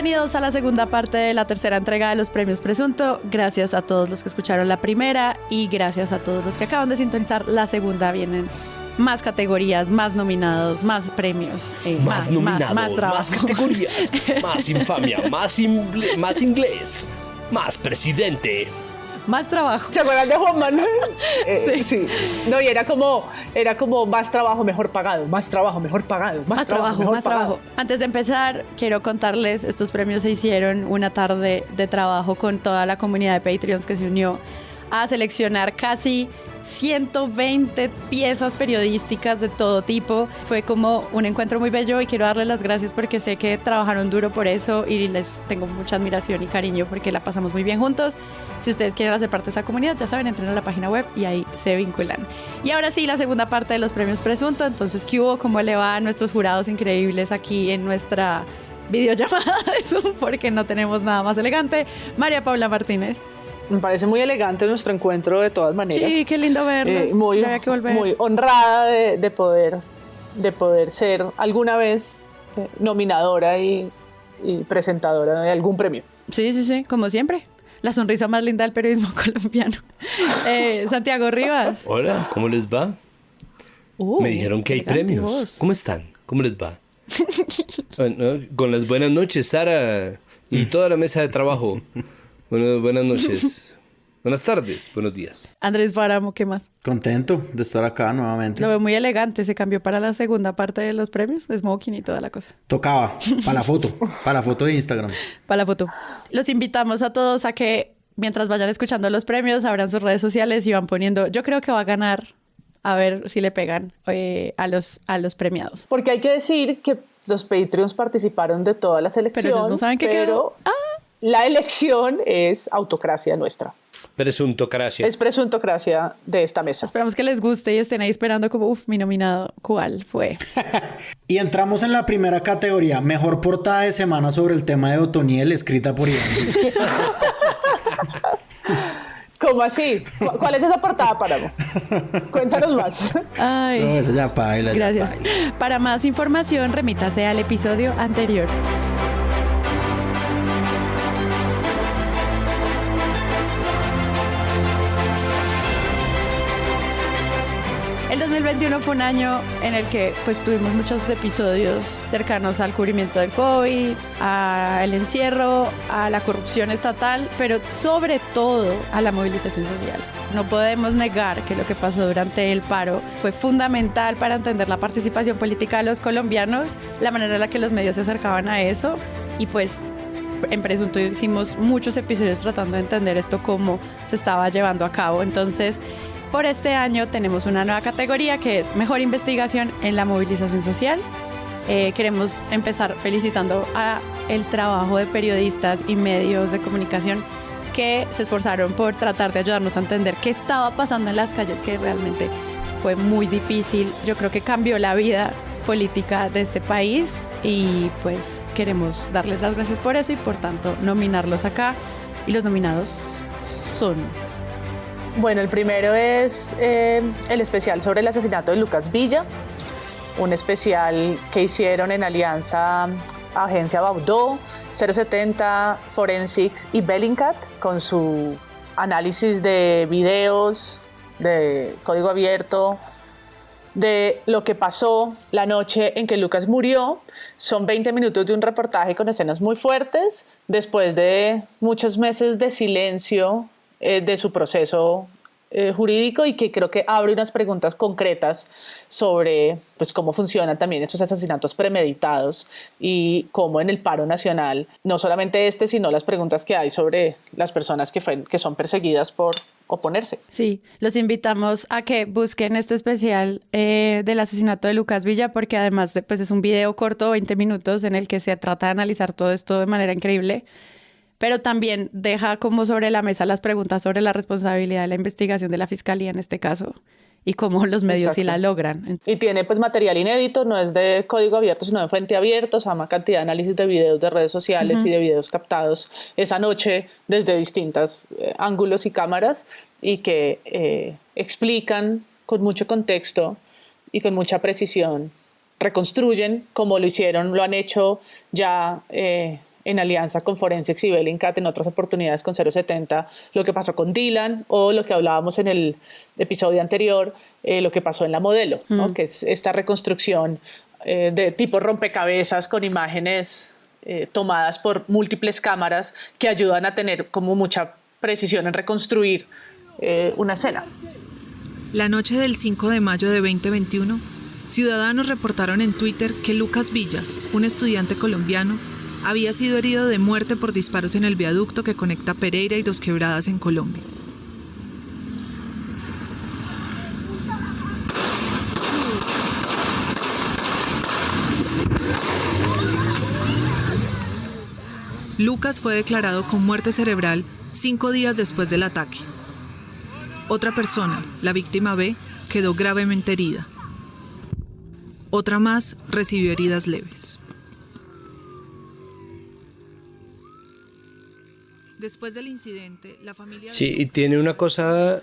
Bienvenidos a la segunda parte de la tercera entrega de los premios Presunto. Gracias a todos los que escucharon la primera y gracias a todos los que acaban de sintonizar la segunda. Vienen más categorías, más nominados, más premios, más nominados, más trabajo, más categorías, más infamia, más inglés, más presidente, más trabajo. ¿Se acuerdan de Juan Manuel? Sí. No, y era como más trabajo, mejor pagado, más trabajo, mejor pagado, más trabajo, mejor pagado. Antes de empezar, quiero contarles, estos premios se hicieron una tarde de trabajo con toda la comunidad de Patreons que se unió a seleccionar casi 120 piezas periodísticas de todo tipo. Fue como un encuentro muy bello y quiero darles las gracias porque sé que trabajaron duro por eso y les tengo mucha admiración y cariño porque la pasamos muy bien juntos. Si ustedes quieren hacer parte de esa comunidad, ya saben, entren a la página web y ahí se vinculan. Y ahora sí, la segunda parte de los premios Presunto. Entonces, ¿qué hubo? ¿Cómo le va a nuestros jurados increíbles aquí en nuestra videollamada de Zoom? Porque no tenemos nada más elegante. María Paula Martínez. Me parece muy elegante nuestro encuentro de todas maneras. Sí, qué lindo verlos. Muy honrada de poder ser alguna vez nominadora y presentadora de algún premio. Sí, como siempre. La sonrisa más linda del periodismo colombiano. Santiago Rivas. Hola, ¿cómo les va? Me dijeron que hay premios. ¿Cómo están? ¿Cómo les va? Con las buenas noches, Sara, y toda la mesa de trabajo. Buenas noches. Buenas tardes, buenos días. Andrés Páramo, ¿qué más? Contento de estar acá nuevamente. Lo veo muy elegante, se cambió para la segunda parte de los premios, smoking y toda la cosa. Tocaba, para la foto de Instagram. Para la foto. Los invitamos a todos a que mientras vayan escuchando los premios, abran sus redes sociales y van poniendo, yo creo que va a ganar, a ver si le pegan a los premiados. Porque hay que decir que los Patreons participaron de todas las elecciones. Pero ellos no saben qué quedó. La elección es autocracia nuestra. Presuntocracia. Es presuntocracia de esta mesa. Esperamos que les guste y estén ahí esperando como, mi nominado, ¿cuál fue? Y entramos en la primera categoría, mejor portada de semana sobre el tema de Otoniel, escrita por Iván. ¿Cómo así? ¿Cuál es esa portada, Páramo? Cuéntanos más. Ay, No, esa ya paila. gracias. Ya paila. Para más información, remítase al episodio anterior. El 2021 fue un año en el que pues tuvimos muchos episodios cercanos al cubrimiento del COVID, al encierro, a la corrupción estatal, pero sobre todo a la movilización social. No podemos negar que lo que pasó durante el paro fue fundamental para entender la participación política de los colombianos, la manera en la que los medios se acercaban a eso y pues en Presunto hicimos muchos episodios tratando de entender esto, cómo se estaba llevando a cabo. Entonces, por este año tenemos una nueva categoría que es Mejor Investigación en la Movilización Social. Queremos empezar felicitando a el trabajo de periodistas y medios de comunicación que se esforzaron por tratar de ayudarnos a entender qué estaba pasando en las calles, que realmente fue muy difícil. Yo creo que cambió la vida política de este país y pues queremos darles las gracias por eso y por tanto nominarlos acá. Y los nominados son... Bueno, el primero es el especial sobre el asesinato de Lucas Villa, un especial que hicieron en alianza Agencia Baudot, 070, Forensics y Bellingcat, con su análisis de videos, de código abierto, de lo que pasó la noche en que Lucas murió. Son 20 minutos de un reportaje con escenas muy fuertes, después de muchos meses de silencio de su proceso jurídico, y que creo que abre unas preguntas concretas sobre pues, cómo funcionan también estos asesinatos premeditados y cómo en el paro nacional, no solamente sino las preguntas que hay sobre las personas que son perseguidas por oponerse. Sí, los invitamos a que busquen este especial del asesinato de Lucas Villa, porque además pues es un video corto, 20 minutos, en el que se trata de analizar todo esto de manera increíble, pero también deja como sobre la mesa las preguntas sobre la responsabilidad de la investigación de la Fiscalía en este caso y cómo los medios sí la logran. Y tiene pues material inédito, no es de código abierto, sino de fuente abierta, o sea, una cantidad de análisis de videos de redes sociales y de videos captados esa noche desde distintos ángulos y cámaras, y que explican con mucho contexto y con mucha precisión, reconstruyen como lo hicieron, lo han hecho ya en alianza con Forensics y Bellingcat, en otras oportunidades con 070, lo que pasó con Dylan o lo que hablábamos en el episodio anterior, lo que pasó en La Modelo, ¿no? Que es esta reconstrucción de tipo rompecabezas con imágenes tomadas por múltiples cámaras que ayudan a tener como mucha precisión en reconstruir una escena. La noche del 5 de mayo de 2021, ciudadanos reportaron en Twitter que Lucas Villa, un estudiante colombiano, había sido herido de muerte por disparos en el viaducto que conecta Pereira y Dos Quebradas en Colombia. Lucas fue declarado con muerte cerebral 5 días después del ataque. Otra persona, la víctima B, quedó gravemente herida. Otra más recibió heridas leves. Después del incidente, la familia... Sí, y tiene una cosa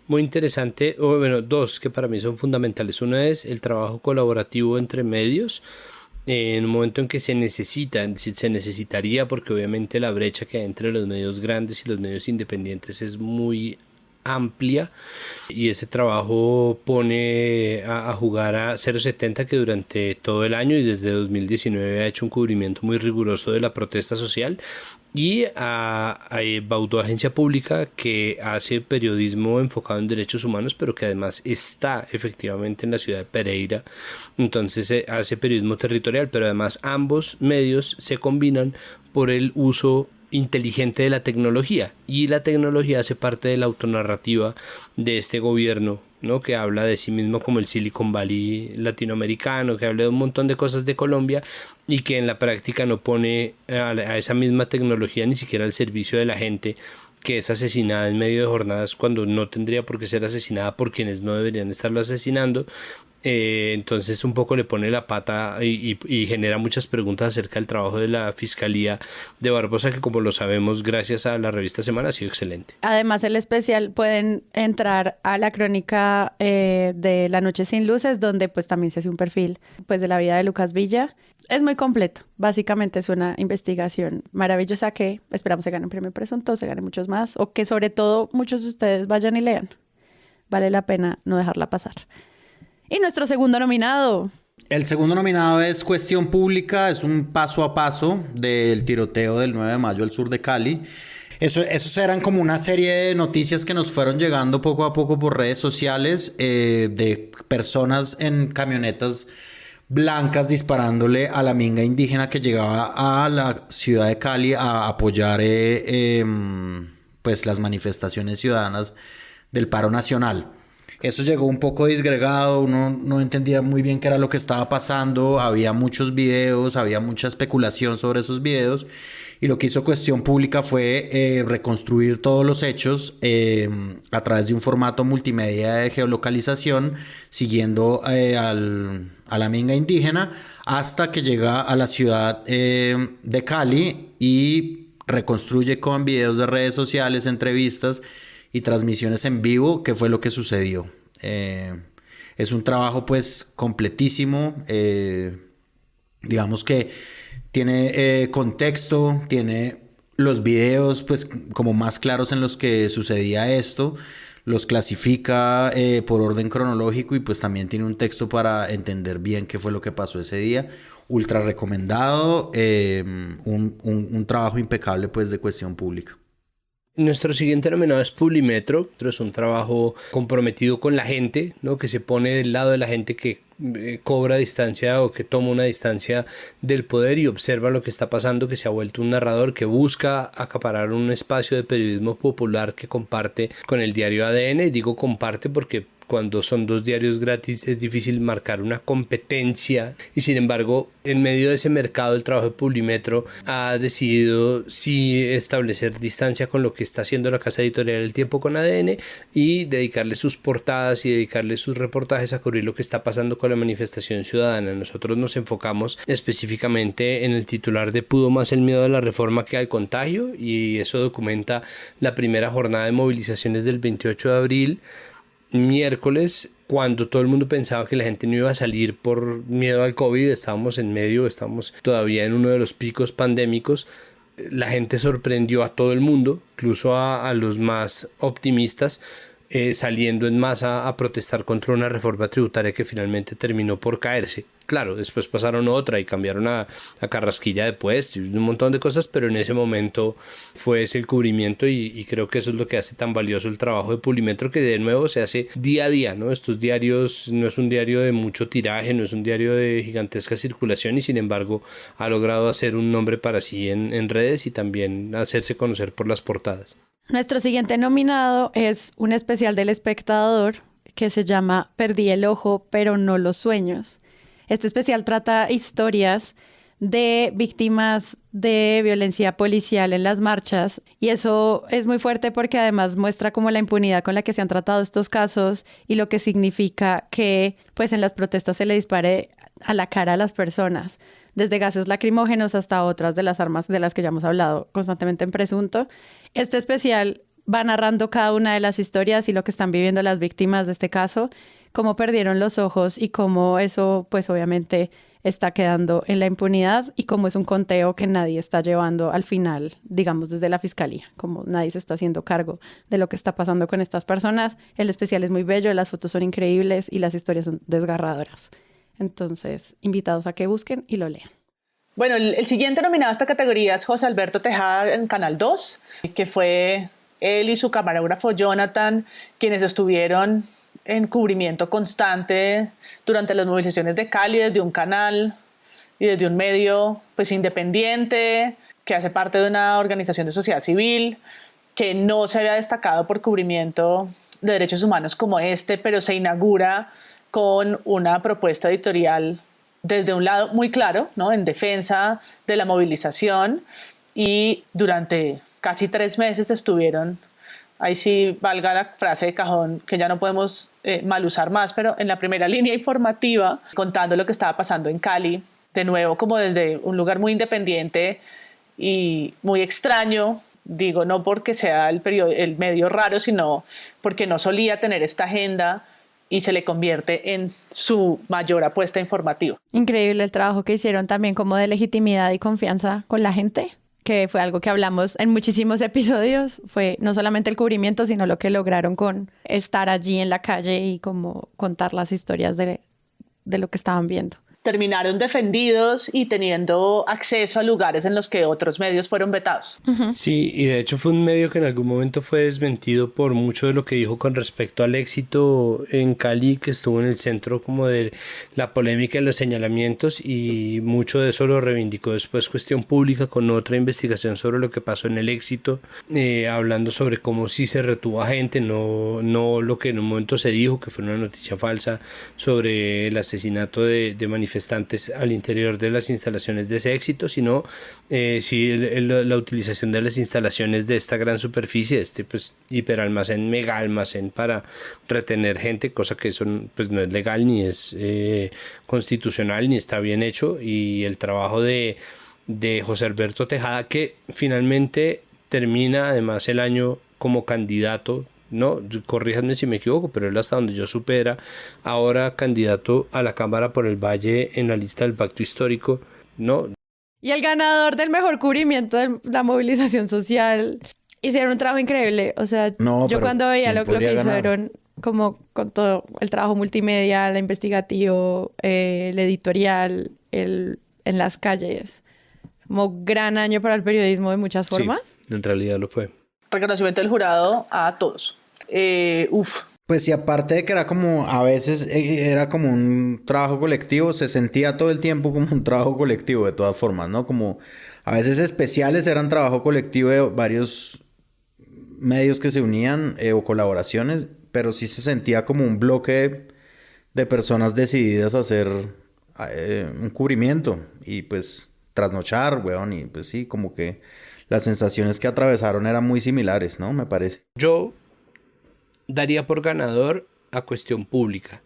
muy interesante, o bueno, dos que para mí son fundamentales. Una es el trabajo colaborativo entre medios, en un momento en que se necesitaría, porque obviamente la brecha que hay entre los medios grandes y los medios independientes es muy amplia, y ese trabajo pone a jugar a 070, que durante todo el año y desde 2019 ha hecho un cubrimiento muy riguroso de la protesta social, y a Baudó Agencia Pública, que hace periodismo enfocado en derechos humanos, pero que además está efectivamente en la ciudad de Pereira, entonces hace periodismo territorial, pero además ambos medios se combinan por el uso inteligente de la tecnología, y la tecnología hace parte de la autonarrativa de este gobierno, ¿no? Que habla de sí mismo como el Silicon Valley latinoamericano, que habla de un montón de cosas de Colombia y que en la práctica no pone a esa misma tecnología ni siquiera al servicio de la gente que es asesinada en medio de jornadas cuando no tendría por qué ser asesinada por quienes no deberían estarlo asesinando. Entonces un poco le pone la pata y genera muchas preguntas acerca del trabajo de la Fiscalía de Barbosa, que como lo sabemos gracias a la revista Semana ha sido excelente. Además, el especial, pueden entrar a la crónica de La Noche Sin Luces, donde pues también se hace un perfil pues de la vida de Lucas Villa. Es muy completo, básicamente es una investigación maravillosa que esperamos se gane un premio presunto, se gane muchos más, o que sobre todo muchos de ustedes vayan y lean. Vale la pena no dejarla pasar. Y nuestro segundo nominado. El segundo nominado es Cuestión Pública, es un paso a paso del tiroteo del 9 de mayo al sur de Cali. Esos eran como una serie de noticias que nos fueron llegando poco a poco por redes sociales, de personas en camionetas blancas disparándole a la minga indígena que llegaba a la ciudad de Cali a apoyar pues las manifestaciones ciudadanas del paro nacional. Eso llegó un poco disgregado, uno no entendía muy bien qué era lo que estaba pasando, había muchos videos, había mucha especulación sobre esos videos, y lo que hizo Cuestión Pública fue reconstruir todos los hechos a través de un formato multimedia de geolocalización, siguiendo a la minga indígena hasta que llega a la ciudad de Cali y reconstruye con videos de redes sociales, entrevistas y transmisiones en vivo qué fue lo que sucedió. Es un trabajo pues completísimo, digamos que tiene contexto, tiene los videos pues como más claros en los que sucedía esto, los clasifica por orden cronológico y pues también tiene un texto para entender bien qué fue lo que pasó ese día. Ultra recomendado, un trabajo impecable pues de Cuestión Pública. Nuestro siguiente nominado es Publimetro. Es un trabajo comprometido con la gente, ¿no? Que se pone del lado de la gente que cobra distancia o que toma una distancia del poder y observa lo que está pasando, que se ha vuelto un narrador que busca acaparar un espacio de periodismo popular que comparte con el diario ADN. Y digo comparte porque cuando son dos diarios gratis es difícil marcar una competencia, y sin embargo en medio de ese mercado el trabajo de Publimetro ha decidido sí establecer distancia con lo que está haciendo la casa editorial El Tiempo con ADN y dedicarle sus portadas y dedicarle sus reportajes a cubrir lo que está pasando con la manifestación ciudadana. Nosotros nos enfocamos específicamente en el titular de Pudo más el miedo a la reforma que al contagio, y eso documenta la primera jornada de movilizaciones del 28 de abril, miércoles, cuando todo el mundo pensaba que la gente no iba a salir por miedo al COVID, estamos todavía en uno de los picos pandémicos. La gente sorprendió a todo el mundo, incluso a los más optimistas, saliendo en masa a protestar contra una reforma tributaria que finalmente terminó por caerse. Claro, después pasaron otra y cambiaron a Carrasquilla de puesto y un montón de cosas, pero en ese momento fue ese el cubrimiento y creo que eso es lo que hace tan valioso el trabajo de Pulimetro, que de nuevo se hace día a día, ¿no? Estos diarios no es un diario de mucho tiraje, no es un diario de gigantesca circulación y sin embargo ha logrado hacer un nombre para sí en redes y también hacerse conocer por las portadas. Nuestro siguiente nominado es un especial del Espectador que se llama Perdí el ojo, pero no los sueños. Este especial trata historias de víctimas de violencia policial en las marchas y eso es muy fuerte porque además muestra como la impunidad con la que se han tratado estos casos y lo que significa que pues en las protestas se le dispare a la cara a las personas, desde gases lacrimógenos hasta otras de las armas de las que ya hemos hablado constantemente en Presunto. Este especial va narrando cada una de las historias y lo que están viviendo las víctimas de este caso, cómo perdieron los ojos y cómo eso pues obviamente está quedando en la impunidad y cómo es un conteo que nadie está llevando al final, digamos desde la fiscalía, como nadie se está haciendo cargo de lo que está pasando con estas personas. El especial es muy bello, las fotos son increíbles y las historias son desgarradoras. Entonces, invitados a que busquen y lo lean. Bueno, el siguiente nominado a esta categoría es José Alberto Tejada en Canal 2, que fue él y su camarógrafo Jonathan quienes estuvieron en cubrimiento constante durante las movilizaciones de Cali desde un canal y desde un medio pues independiente que hace parte de una organización de sociedad civil que no se había destacado por cubrimiento de derechos humanos como este, pero se inaugura con una propuesta editorial desde un lado muy claro, ¿no?, en defensa de la movilización, y durante casi 3 meses estuvieron, ahí sí valga la frase de cajón que ya no podemos mal usar más, pero en la primera línea informativa contando lo que estaba pasando en Cali, de nuevo como desde un lugar muy independiente y muy extraño. Digo, no porque sea el medio raro, sino porque no solía tener esta agenda y se le convierte en su mayor apuesta informativa. Increíble el trabajo que hicieron también como de legitimidad y confianza con la gente, que fue algo que hablamos en muchísimos episodios. Fue no solamente el cubrimiento, sino lo que lograron con estar allí en la calle y como contar las historias de lo que estaban viendo. Terminaron defendidos y teniendo acceso a lugares en los que otros medios fueron vetados. Sí, y de hecho fue un medio que en algún momento fue desmentido por mucho de lo que dijo con respecto al éxito en Cali, que estuvo en el centro como de la polémica y los señalamientos, y mucho de eso lo reivindicó después Cuestión Pública con otra investigación sobre lo que pasó en el éxito, hablando sobre cómo sí se retuvo a gente, no lo que en un momento se dijo que fue una noticia falsa sobre el asesinato de manifestantes al interior de las instalaciones de ese éxito, sino sí la utilización de las instalaciones de esta gran superficie, pues hiperalmacén, mega almacén para retener gente, cosa que eso pues no es legal ni es constitucional ni está bien hecho, y el trabajo de José Alberto Tejada, que finalmente termina además el año como candidato, no, corríjanme si me equivoco, pero él hasta donde yo supe era ahora candidato a la Cámara por el Valle en la lista del Pacto Histórico, ¿no? Y el ganador del mejor cubrimiento de la movilización social. Hicieron un trabajo increíble, o sea, yo cuando veía lo que hicieron como con todo el trabajo multimedia, el investigativo, el editorial, en las calles, como gran año para el periodismo de muchas formas. Sí, en realidad lo fue. Reconocimiento del jurado a todos. Pues sí, aparte de que era como, a veces era como un trabajo colectivo, se sentía todo el tiempo como un trabajo colectivo de todas formas, ¿no? Como a veces especiales eran trabajo colectivo de varios medios que se unían o colaboraciones, pero sí se sentía como un bloque de personas decididas a hacer un cubrimiento y pues trasnochar, weón, y pues sí, como que las sensaciones que atravesaron eran muy similares, ¿no? Me parece. Yo daría por ganador a Cuestión Pública,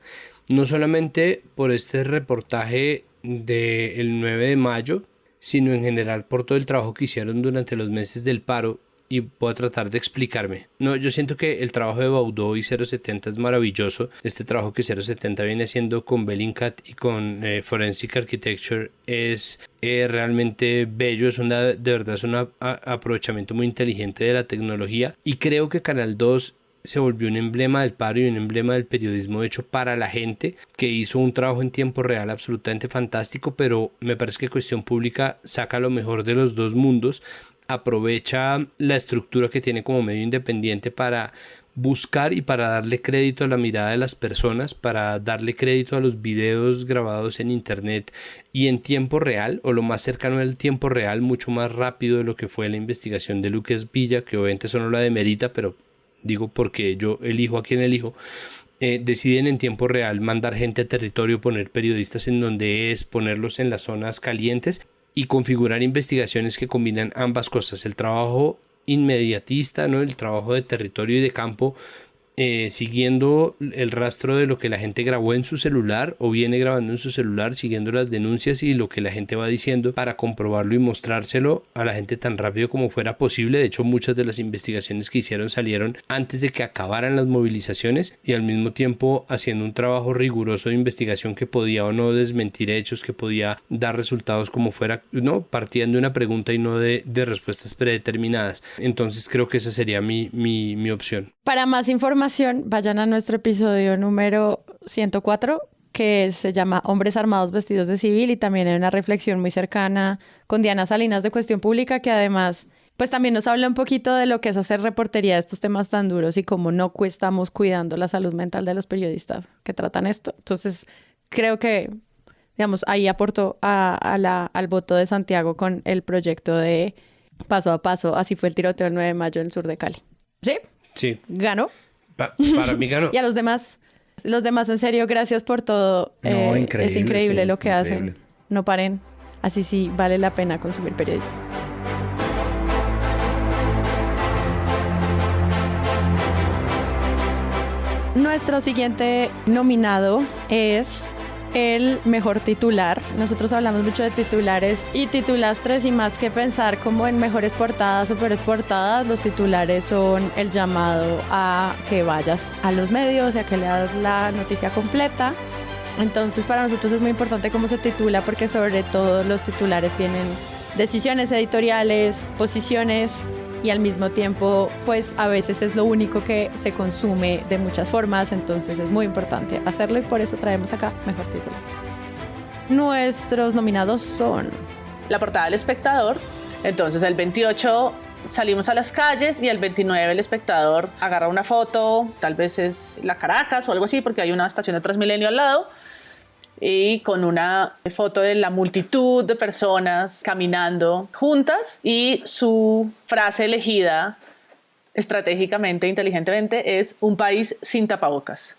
no solamente por este reportaje del 9 de mayo, sino en general por todo el trabajo que hicieron durante los meses del paro y voy a tratar de explicarme. No, yo siento que el trabajo de Baudot y 070 es maravilloso. Este trabajo que 070 viene haciendo con Bellingcat y con Forensic Architecture es realmente bello. De verdad es un aprovechamiento muy inteligente de la tecnología, y creo que Canal 2 se volvió un emblema del paro y un emblema del periodismo hecho para la gente, que hizo un trabajo en tiempo real absolutamente fantástico. Pero me parece que Cuestión Pública saca lo mejor de los dos mundos, aprovecha la estructura que tiene como medio independiente para buscar y para darle crédito a la mirada de las personas, para darle crédito a los videos grabados en internet y en tiempo real, o lo más cercano al tiempo real, mucho más rápido de lo que fue la investigación de Lucas Villa, que obviamente eso no la demerita, pero digo porque yo elijo a quien elijo. Deciden en tiempo real mandar gente a territorio, poner periodistas en donde es, ponerlos en las zonas calientes y configurar investigaciones que combinan ambas cosas: el trabajo inmediatista, ¿no?, el trabajo de territorio y de campo, siguiendo el rastro de lo que la gente grabó en su celular o viene grabando en su celular, siguiendo las denuncias y lo que la gente va diciendo, para comprobarlo y mostrárselo a la gente tan rápido como fuera posible. De hecho, muchas de las investigaciones que hicieron salieron antes de que acabaran las movilizaciones, y al mismo tiempo haciendo un trabajo riguroso de investigación que podía o no desmentir hechos, que podía dar resultados como fuera, no, partían de una pregunta y no de respuestas predeterminadas. Entonces creo que esa sería mi opción. Para más información, vayan a nuestro episodio número 104, que se llama Hombres Armados Vestidos de Civil, y también hay una reflexión muy cercana con Diana Salinas de Cuestión Pública, que además pues también nos habla un poquito de lo que es hacer reportería de estos temas tan duros y cómo no estamos cuidando la salud mental de los periodistas que tratan esto. Entonces creo que, digamos, ahí aportó al voto de Santiago con el proyecto de Paso a Paso. Así fue el tiroteo el 9 de mayo en el sur de Cali. ¿Sí? Sí. ¿Ganó? Para mí ganó. Y a los demás, en serio, gracias por todo. No, increíble, es increíble, sí, lo que increíble. hacen. No paren. Así sí, vale la pena consumir periodismo. Nuestro siguiente nominado es el mejor titular. Nosotros hablamos mucho de titulares y titulastres, y más que pensar como en mejores portadas o peores portadas, los titulares son el llamado a que vayas a los medios y a que leas la noticia completa. Entonces para nosotros es muy importante cómo se titula, porque sobre todo los titulares tienen decisiones editoriales, posiciones, y al mismo tiempo pues a veces es lo único que se consume de muchas formas. Entonces es muy importante hacerlo, y por eso traemos acá mejor titular. Nuestros nominados son la portada del Espectador. Entonces el 28 salimos a las calles y el 29 el Espectador agarra una foto, tal vez es la Caracas o algo así, porque hay una estación de Transmilenio al lado, y con una foto de la multitud de personas caminando juntas, y su frase elegida estratégicamente, inteligentemente, es un país sin tapabocas.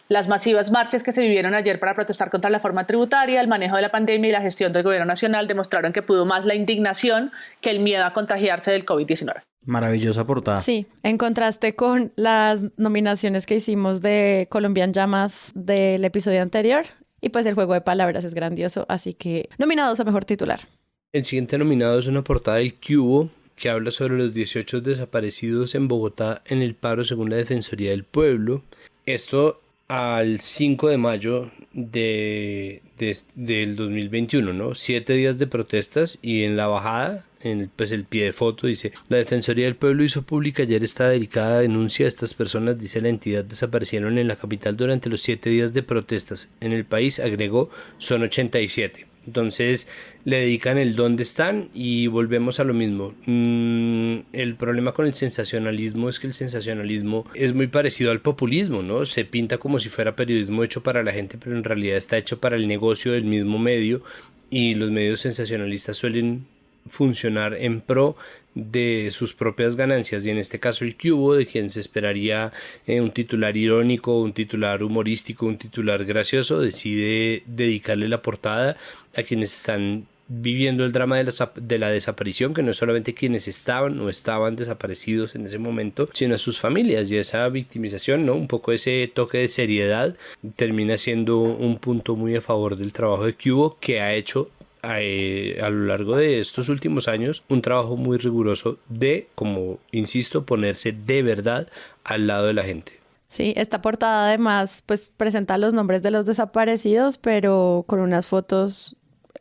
Las masivas marchas que se vivieron ayer para protestar contra la reforma tributaria, el manejo de la pandemia y la gestión del gobierno nacional demostraron que pudo más la indignación que el miedo a contagiarse del COVID-19. Maravillosa portada. Sí, en contraste con las nominaciones que hicimos de Colombian Llamas del episodio anterior. Y pues el juego de palabras es grandioso, así que nominados a mejor titular. El siguiente nominado es una portada del Cubo que habla sobre los 18 desaparecidos en Bogotá en el paro según la Defensoría del Pueblo. Esto al 5 de mayo del 2021, ¿no? 7 días de protestas, y en la bajada, el pie de foto dice: la Defensoría del Pueblo hizo pública ayer esta delicada denuncia. Estas personas, dice la entidad, desaparecieron en la capital durante los 7 días de protestas. En el país, agregó, son 87. Entonces le dedican el dónde están, y volvemos a lo mismo. El problema con el sensacionalismo es que el sensacionalismo es muy parecido al populismo, ¿no? Se pinta como si fuera periodismo hecho para la gente, pero en realidad está hecho para el negocio del mismo medio, y los medios sensacionalistas suelen funcionar en pro de sus propias ganancias, y en este caso el Cubo, de quien se esperaría un titular irónico, un titular humorístico, un titular gracioso, decide dedicarle la portada a quienes están viviendo el drama de la desaparición, que no es solamente quienes estaban o estaban desaparecidos en ese momento, sino a sus familias, y esa victimización, ¿no? Un poco ese toque de seriedad termina siendo un punto muy a favor del trabajo de Cubo, que ha hecho a lo largo de estos últimos años un trabajo muy riguroso de, como insisto, ponerse de verdad al lado de la gente. Sí, esta portada además pues presenta los nombres de los desaparecidos, pero con unas fotos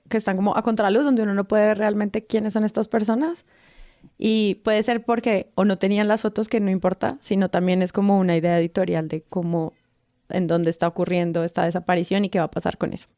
que están como a contraluz, donde uno no puede ver realmente quiénes son estas personas. Y puede ser porque o no tenían las fotos, que no importa, sino también es como una idea editorial de cómo, en dónde está ocurriendo esta desaparición y qué va a pasar con eso.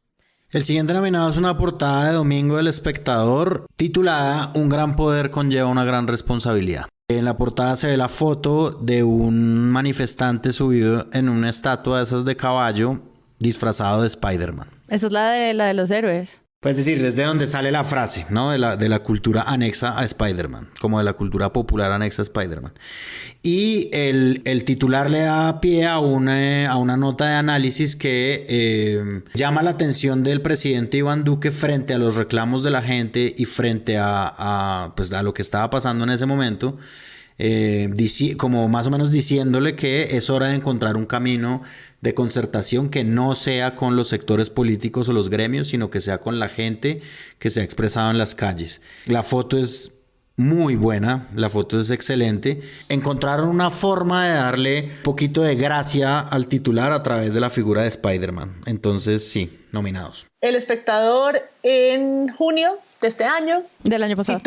El siguiente nominado es una portada de domingo del Espectador titulada Un gran poder conlleva una gran responsabilidad. En la portada se ve la foto de un manifestante subido en una estatua de esas de caballo disfrazado de Spider-Man. Esa es la de los héroes. Pues decir, desde donde sale la frase, ¿no? De la cultura anexa a Spider-Man, como de la cultura popular anexa a Spider-Man. Y el titular le da pie a una nota de análisis que llama la atención del presidente Iván Duque frente a los reclamos de la gente y frente a lo que estaba pasando en ese momento. Como más o menos diciéndole que es hora de encontrar un camino de concertación que no sea con los sectores políticos o los gremios, sino que sea con la gente que se ha expresado en las calles. La foto es muy buena, la foto es excelente. Encontraron una forma de darle un poquito de gracia al titular a través de la figura de Spider-Man. Entonces, sí, nominados. El Espectador en junio de este año. Del año pasado.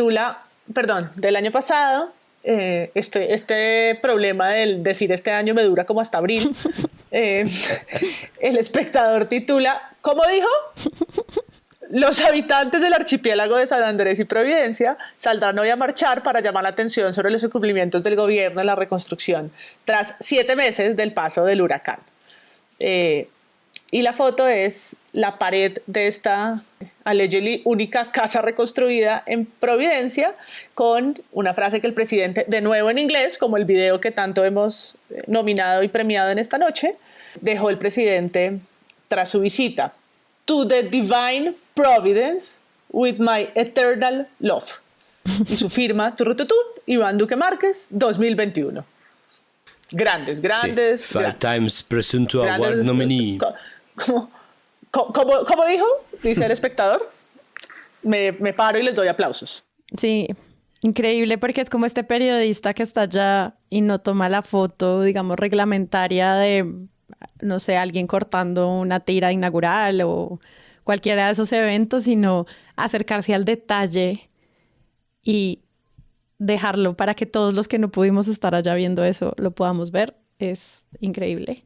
Del año pasado. Este problema del decir este año me dura como hasta abril. El Espectador titula, ¿cómo dijo? Los habitantes del archipiélago de San Andrés y Providencia saldrán hoy a marchar para llamar la atención sobre los incumplimientos del gobierno en la reconstrucción tras 7 meses del paso del huracán. Y la foto es la pared de esta allegedly única casa reconstruida en Providencia, con una frase que el presidente, de nuevo en inglés, como el video que tanto hemos nominado y premiado en esta noche, dejó el presidente tras su visita. To the divine providence with my eternal love. Y su firma, Iván Duque Márquez, 2021. Grandes. Sí. 5 times Presunto Award nominee. ¿Cómo dijo? Dice el Espectador. Me paro y les doy aplausos. Sí, increíble, porque es como este periodista que está allá y no toma la foto, digamos, reglamentaria de, no sé, alguien cortando una tira inaugural o cualquiera de esos eventos, sino acercarse al detalle y dejarlo para que todos los que no pudimos estar allá viendo eso lo podamos ver. Es increíble.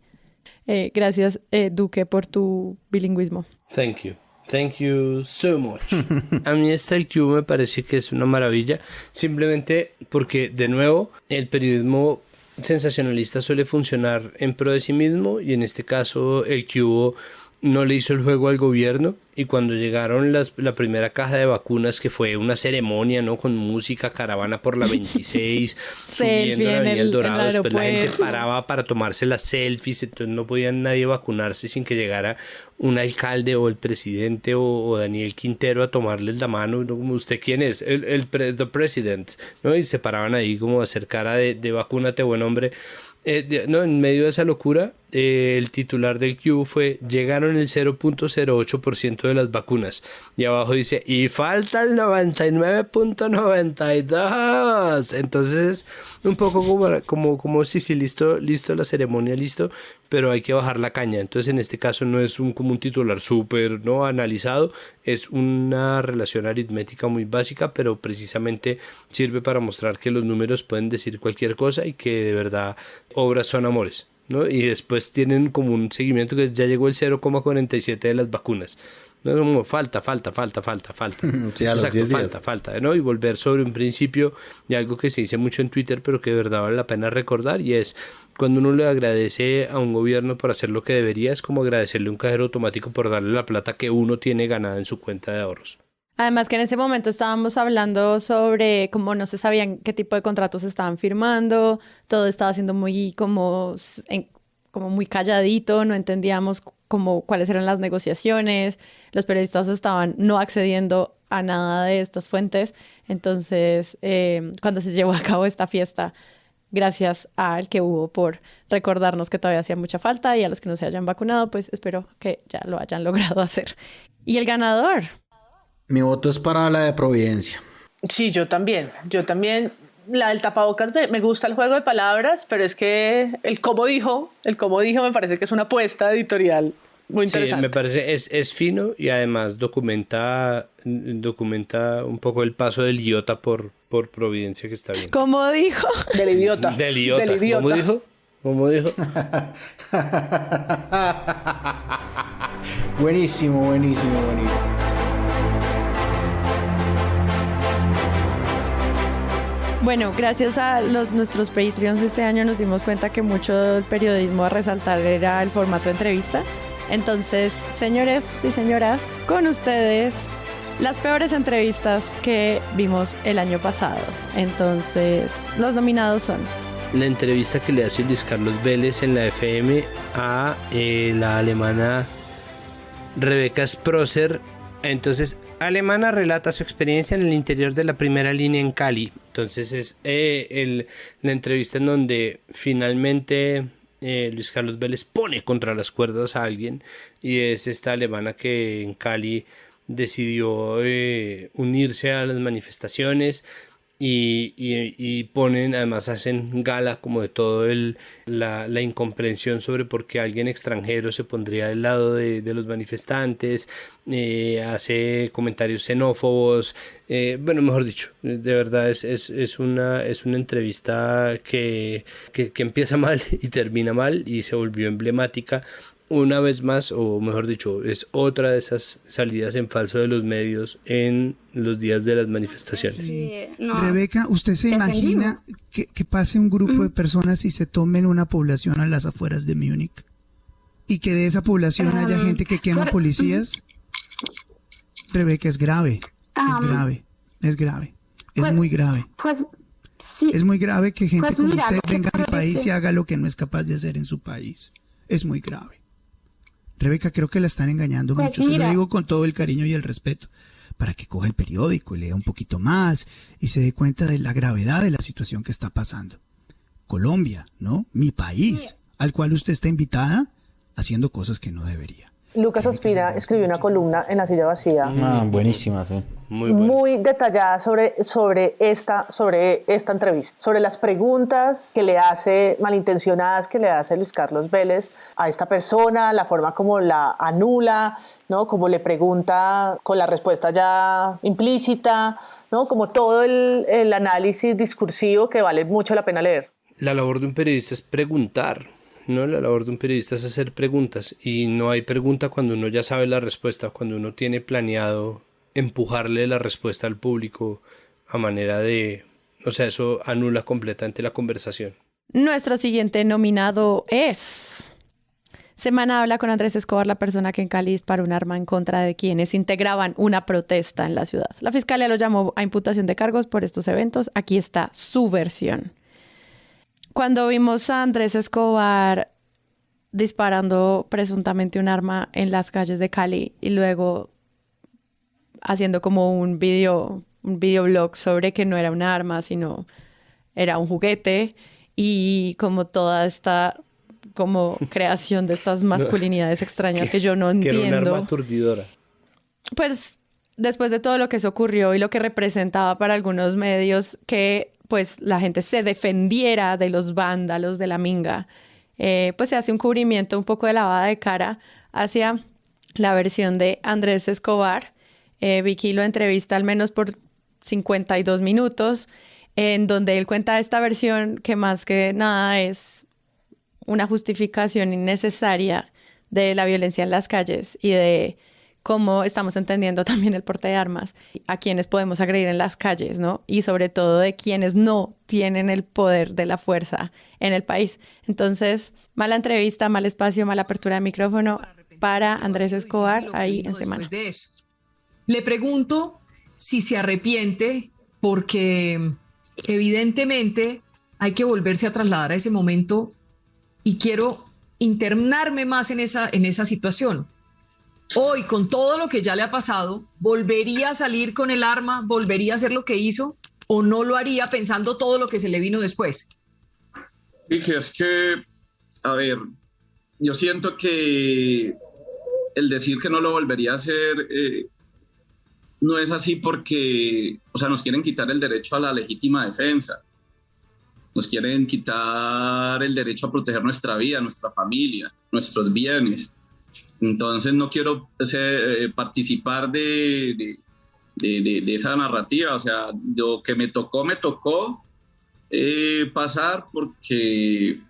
Gracias, Duque, por tu bilingüismo. Thank you so much. A mí el Q me parece que es una maravilla, simplemente porque, de nuevo, el periodismo sensacionalista suele funcionar en pro de sí mismo, y en este caso el Q no le hizo el juego al gobierno, y cuando llegaron la primera caja de vacunas, que fue una ceremonia, ¿no? Con música, caravana por la 26, subiendo la Avenida El Dorado, después la gente paraba para tomarse las selfies, entonces no podía nadie vacunarse sin que llegara un alcalde o el presidente o Daniel Quintero a tomarles la mano, ¿no? Como, ¿usted quién es? The president, ¿no? Y se paraban ahí como a hacer cara de vacúnate, buen hombre. En medio de esa locura, el titular del Q fue: llegaron el 0.08% de las vacunas, y abajo dice, y falta el 99.92. Entonces un poco como sí, listo la ceremonia, listo, pero hay que bajar la caña. Entonces en este caso no es como un titular súper, ¿no?, analizado, es una relación aritmética muy básica, pero precisamente sirve para mostrar que los números pueden decir cualquier cosa y que de verdad obras son amores, ¿no? Y después tienen como un seguimiento que ya llegó el 0,47 de las vacunas. No es como falta. Sí, exacto, falta, ¿no? Y volver sobre un principio y algo que se dice mucho en Twitter, pero que de verdad vale la pena recordar, y es: cuando uno le agradece a un gobierno por hacer lo que debería, es como agradecerle a un cajero automático por darle la plata que uno tiene ganada en su cuenta de ahorros. Además que en ese momento estábamos hablando sobre cómo no se sabían qué tipo de contratos estaban firmando, todo estaba siendo muy como muy calladito, no entendíamos cuáles eran las negociaciones, los periodistas estaban no accediendo a nada de estas fuentes. Entonces, cuando se llevó a cabo esta fiesta, gracias al que hubo por recordarnos que todavía hacía mucha falta, y a los que no se hayan vacunado, pues espero que ya lo hayan logrado hacer. Y el ganador Mi voto es para la de Providencia. Sí, yo también. La del tapabocas me gusta el juego de palabras, pero es que el cómo dijo me parece que es una apuesta editorial muy interesante. Sí, me parece es fino y además documenta un poco el paso del idiota por Providencia, que está bien. ¿Cómo dijo? Del idiota. Del idiota. ¿Cómo dijo? Buenísimo. Bueno, gracias a nuestros Patreons este año nos dimos cuenta que mucho del periodismo a resaltar era el formato de entrevista. Entonces, señores y señoras, con ustedes las peores entrevistas que vimos el año pasado. Entonces, los nominados son: la entrevista que le hace Luis Carlos Vélez en la FM a la alemana Rebecca Sprosser. Entonces, alemana relata su experiencia en el interior de la primera línea en Cali. Entonces es la entrevista en donde finalmente Luis Carlos Vélez pone contra las cuerdas a alguien, y es esta alemana que en Cali decidió unirse a las manifestaciones y ponen, además hacen gala como de todo la incomprensión sobre por qué alguien extranjero se pondría del lado de los manifestantes, hace comentarios xenófobos, bueno, mejor dicho, de verdad es una entrevista que empieza mal y termina mal y se volvió emblemática. Una vez más, o mejor dicho, es otra de esas salidas en falso de los medios en los días de las manifestaciones. Rebeca, ¿usted se imagina que pase un grupo de personas y se tomen una población a las afueras de Múnich? ¿Y que de esa población haya gente que quema policías? Rebeca, es grave, es muy grave. Pues sí. Es muy grave que gente Pues como mira, usted lo que venga a mi puedo país decir- y haga lo que no es capaz de hacer en su país. Es muy grave. Rebeca, creo que la están engañando Pues mucho. Se lo mira. digo con todo el cariño y el respeto, para que coja el periódico y lea un poquito más y se dé cuenta de la gravedad de la situación que está pasando. Colombia, ¿no? Mi país, al cual usted está invitada haciendo cosas que no debería. Lucas Ospina escribió una columna en La Silla Vacía Buenísima, sí. muy detallada sobre esta entrevista, sobre las preguntas que le hace, malintencionadas, que le hace Luis Carlos Vélez a esta persona, la forma como la anula, ¿no? Como le pregunta con la respuesta ya implícita, ¿no? Como todo el análisis discursivo que vale mucho la pena leer. La labor de un periodista es preguntar, ¿no? La labor de un periodista es hacer preguntas, y no hay pregunta cuando uno ya sabe la respuesta, cuando uno tiene planeado empujarle la respuesta al público a manera de... O sea, eso anula completamente la conversación. Nuestro siguiente nominado es... Semana habla con Andrés Escobar, la persona que en Cali disparó un arma en contra de quienes integraban una protesta en la ciudad. La fiscalía lo llamó a imputación de cargos por estos eventos. Aquí está su versión. Cuando vimos a Andrés Escobar disparando presuntamente un arma en las calles de Cali y luego haciendo como un videoblog sobre que no era un arma, sino era un juguete, y como toda esta como creación de estas masculinidades extrañas que yo no entiendo. Que era un arma aturdidora. Pues después de todo lo que se ocurrió y lo que representaba para algunos medios que pues la gente se defendiera de los vándalos de la minga, pues se hace un cubrimiento, un poco de lavada de cara hacia la versión de Andrés Escobar. Vicky lo entrevista al menos por 52 minutos, en donde él cuenta esta versión que más que nada es una justificación innecesaria de la violencia en las calles y de cómo estamos entendiendo también el porte de armas, a quienes podemos agredir en las calles, ¿no? Y sobre todo de quienes no tienen el poder de la fuerza en el país. Entonces, mala entrevista, mal espacio, mala apertura de micrófono para Andrés Escobar ahí en Semana. De eso. Le pregunto si se arrepiente, porque evidentemente hay que volverse a trasladar a ese momento, y quiero internarme más en esa situación. Hoy, con todo lo que ya le ha pasado, ¿volvería a salir con el arma? ¿Volvería a hacer lo que hizo? ¿O no lo haría pensando todo lo que se le vino después? Dije, es que, a ver, yo siento que el decir que no lo volvería a hacer no es así porque, o sea, nos quieren quitar el derecho a la legítima defensa, nos quieren quitar el derecho a proteger nuestra vida, nuestra familia, nuestros bienes. Entonces no quiero participar de esa narrativa. O sea, lo que me tocó pasar porque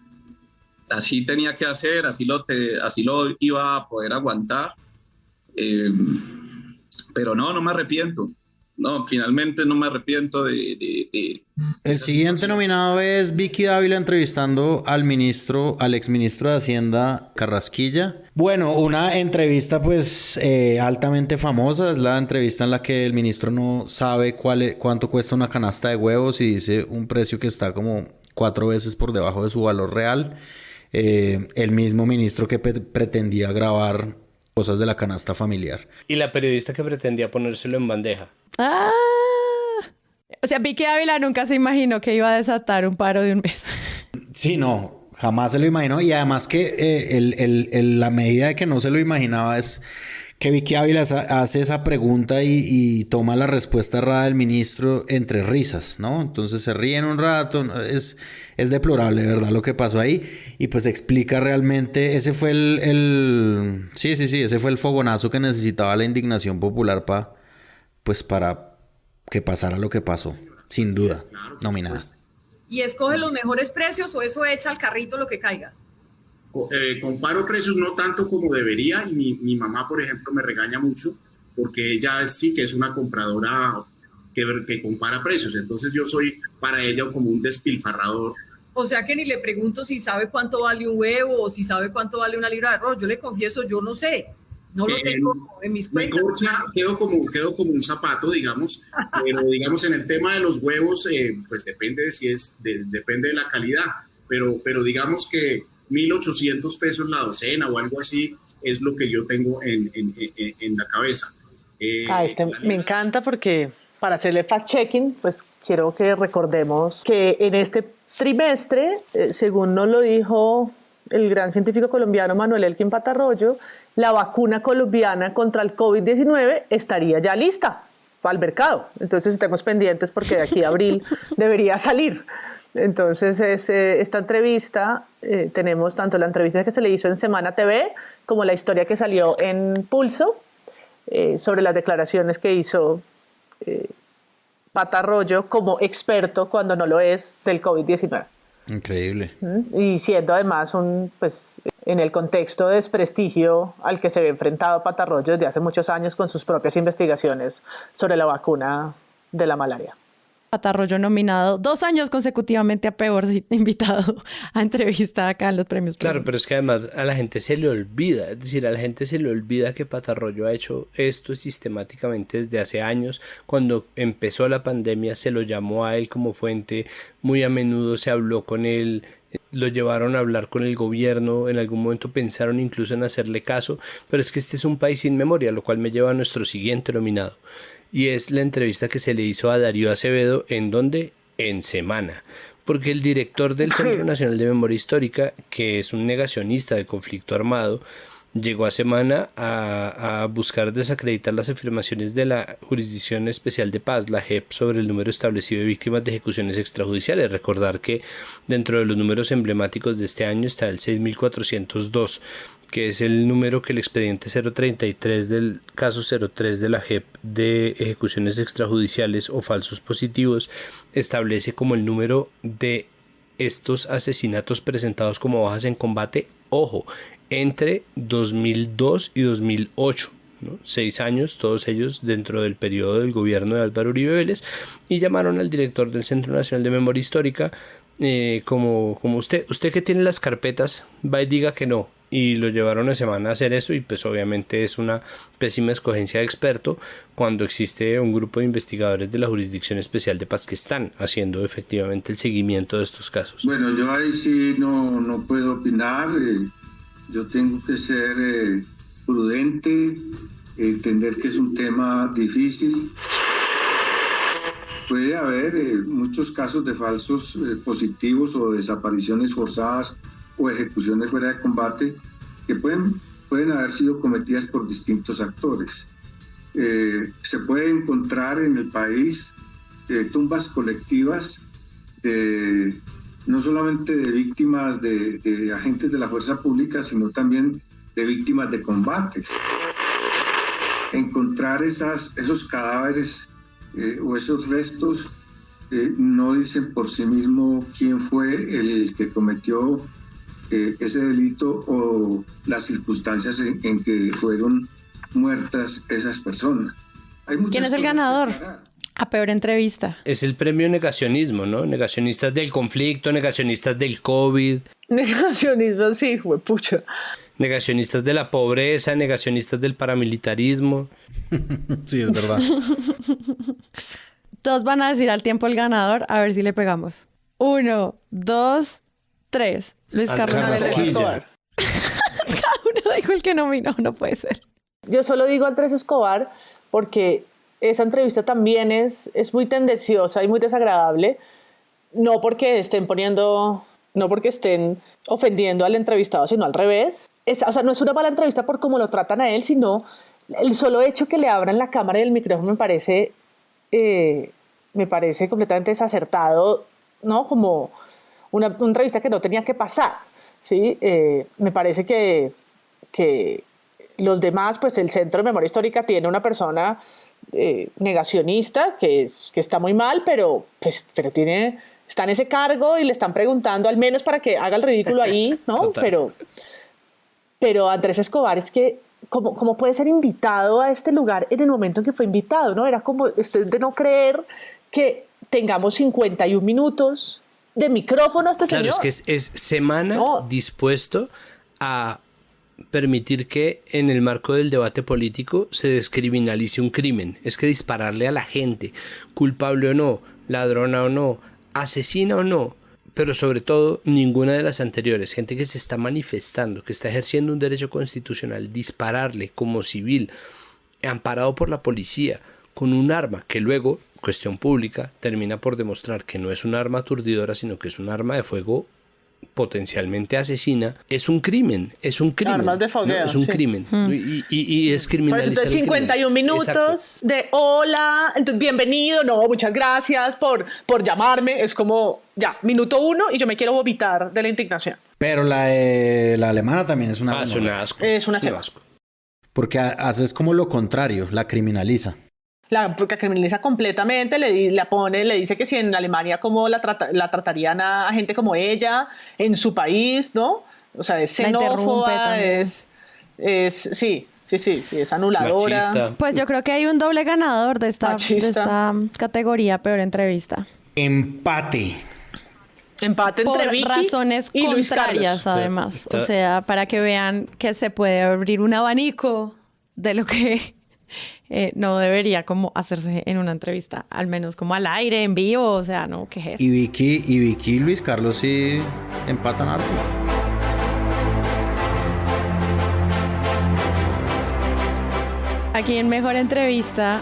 así tenía que hacer, así lo iba a poder aguantar. Pero no me arrepiento. No, finalmente no me arrepiento de El siguiente nominado es Vicky Dávila entrevistando al exministro de Hacienda Carrasquilla. Bueno, una entrevista pues altamente famosa, es la entrevista en la que el ministro no sabe cuánto cuesta una canasta de huevos y dice un precio que está como 4 veces por debajo de su valor real. El mismo ministro que pretendía grabar cosas de la canasta familiar. Y la periodista que pretendía ponérselo en bandeja. O sea, Vicky Ávila nunca se imaginó que iba a desatar un paro de un mes. Sí, no, jamás se lo imaginó. Y además que la medida de que no se lo imaginaba es que Vicky Ávila hace esa pregunta y toma la respuesta errada del ministro entre risas, ¿no? Entonces se ríen un rato, es deplorable, de verdad, lo que pasó ahí. Y pues explica realmente, ese fue ese fue el fogonazo que necesitaba la indignación popular para que pasara lo que pasó, sin duda, nominada. ¿Y escoge los mejores precios o eso echa al carrito lo que caiga? Comparo precios no tanto como debería, y mi mamá, por ejemplo, me regaña mucho porque ella sí que es una compradora que compara precios, entonces yo soy para ella como un despilfarrador. O sea que ni le pregunto si sabe cuánto vale un huevo o si sabe cuánto vale una libra de arroz. Yo le confieso, yo no sé. No lo tengo en mis cuentas. Quedo como un zapato, digamos, pero digamos en el tema de los huevos, pues depende depende de la calidad, pero digamos que 1,800 pesos la docena o algo así es lo que yo tengo en la cabeza. Me encanta porque para hacerle fact-checking, pues quiero que recordemos que en este trimestre, según nos lo dijo el gran científico colombiano Manuel Elkin Patarroyo, la vacuna colombiana contra el COVID-19 estaría ya lista para el mercado. Entonces estemos pendientes porque de aquí a abril debería salir. Entonces esta entrevista, tenemos tanto la entrevista que se le hizo en Semana TV como la historia que salió en Pulso sobre las declaraciones que hizo Patarroyo como experto cuando no lo es del COVID-19. Increíble. Y siendo además en el contexto de desprestigio al que se ve enfrentado Patarroyo desde hace muchos años con sus propias investigaciones sobre la vacuna de la malaria. Patarroyo nominado 2 años consecutivamente a peor invitado a entrevista acá en los premios. Claro, pero es que además a la gente se le olvida, es decir, a la gente se le olvida que Patarroyo ha hecho esto sistemáticamente desde hace años. Cuando empezó la pandemia se lo llamó a él como fuente, muy a menudo se habló con él, lo llevaron a hablar con el gobierno, en algún momento pensaron incluso en hacerle caso, pero es que este es un país sin memoria, lo cual me lleva a nuestro siguiente nominado. Y es la entrevista que se le hizo a Darío Acevedo, ¿en dónde? En Semana. Porque el director del Centro Nacional de Memoria Histórica, que es un negacionista del conflicto armado, llegó a Semana a buscar desacreditar las afirmaciones de la Jurisdicción Especial de Paz, la JEP, sobre el número establecido de víctimas de ejecuciones extrajudiciales. Recordar que dentro de los números emblemáticos de este año está el 6.402, que es el número que el expediente 033 del caso 03 de la JEP de ejecuciones extrajudiciales o falsos positivos establece como el número de estos asesinatos presentados como bajas en combate, ojo, entre 2002 y 2008, ¿no? 6 años, todos ellos dentro del periodo del gobierno de Álvaro Uribe Vélez, y llamaron al director del Centro Nacional de Memoria Histórica como usted que tiene las carpetas, va y diga que no. Y lo llevaron a Semana a hacer eso, y pues obviamente es una pésima escogencia de experto cuando existe un grupo de investigadores de la Jurisdicción Especial de Paz que están haciendo efectivamente el seguimiento de estos casos. Bueno, yo ahí sí no puedo opinar, yo tengo que ser prudente, entender que es un tema difícil. Puede haber muchos casos de falsos positivos o desapariciones forzadas o ejecuciones fuera de combate que pueden haber sido cometidas por distintos actores. se puede encontrar en el país tumbas colectivas no solamente de víctimas de agentes de la fuerza pública, sino también de víctimas de combates. Encontrar esos cadáveres o esos restos no dicen por sí mismo quién fue el que cometió ese delito o las circunstancias en que fueron muertas esas personas. ¿Quién es el ganador? A peor entrevista. Es el premio negacionismo, ¿no? Negacionistas del conflicto, negacionistas del COVID. Negacionismo, sí, huepucha. Negacionistas de la pobreza, negacionistas del paramilitarismo. Sí, es verdad. Todos van a decir al tiempo el ganador, a ver si le pegamos. 1, 2, 3. Luis Carlos Escobar. Cada uno dijo el que nominó, no puede ser. Yo solo digo Andrés Escobar porque esa entrevista también es muy tendenciosa y muy desagradable, no porque estén ofendiendo al entrevistado, sino al revés. O sea, no es una mala entrevista por cómo lo tratan a él, sino el solo hecho que le abran la cámara y el micrófono me parece completamente desacertado, ¿no? Como una entrevista que no tenía que pasar, ¿sí? Me parece que los demás, pues el Centro de Memoria Histórica tiene una persona negacionista que está muy mal, pero está en ese cargo y le están preguntando, al menos para que haga el ridículo ahí, ¿no? Pero Andrés Escobar es que, ¿cómo puede ser invitado a este lugar en el momento en que fue invitado, ¿no? Era como de no creer que tengamos 51 minutos de micrófono a este señor. Claro, es que es semana dispuesto a permitir que en el marco del debate político se descriminalice un crimen. Es que dispararle a la gente, culpable o no, ladrona o no, asesina o no, pero sobre todo ninguna de las anteriores, gente que se está manifestando, que está ejerciendo un derecho constitucional, dispararle como civil, amparado por la policía, con un arma que luego, cuestión pública, termina por demostrar que no es un arma aturdidora, sino que es un arma de fuego potencialmente asesina, es un crimen. Armas de fogueo, ¿no? Es un crimen. Y descriminalizar. Por eso 51 minutos. Exacto. De hola, bienvenido, no, muchas gracias por llamarme. Es como, ya, minuto 1 y yo me quiero vomitar de la indignación. Pero la alemana también es una... es un asco. Es un asco. Porque haces como lo contrario, la criminaliza. Porque criminaliza completamente, le dice que si en Alemania cómo la tratarían a gente como ella, en su país, ¿no? O sea, es xenófoba, sí, es anuladora. Machista. Pues yo creo que hay un doble ganador de esta categoría peor entrevista. Empate entre Vicky razones y Luis contrarias, Carlos. además. O sea, para que vean que se puede abrir un abanico de lo que no debería como hacerse en una entrevista, al menos como al aire, en vivo, o sea, no, ¿qué es eso? Y Vicky y Luis Carlos sí empatan harto. Aquí en Mejor Entrevista,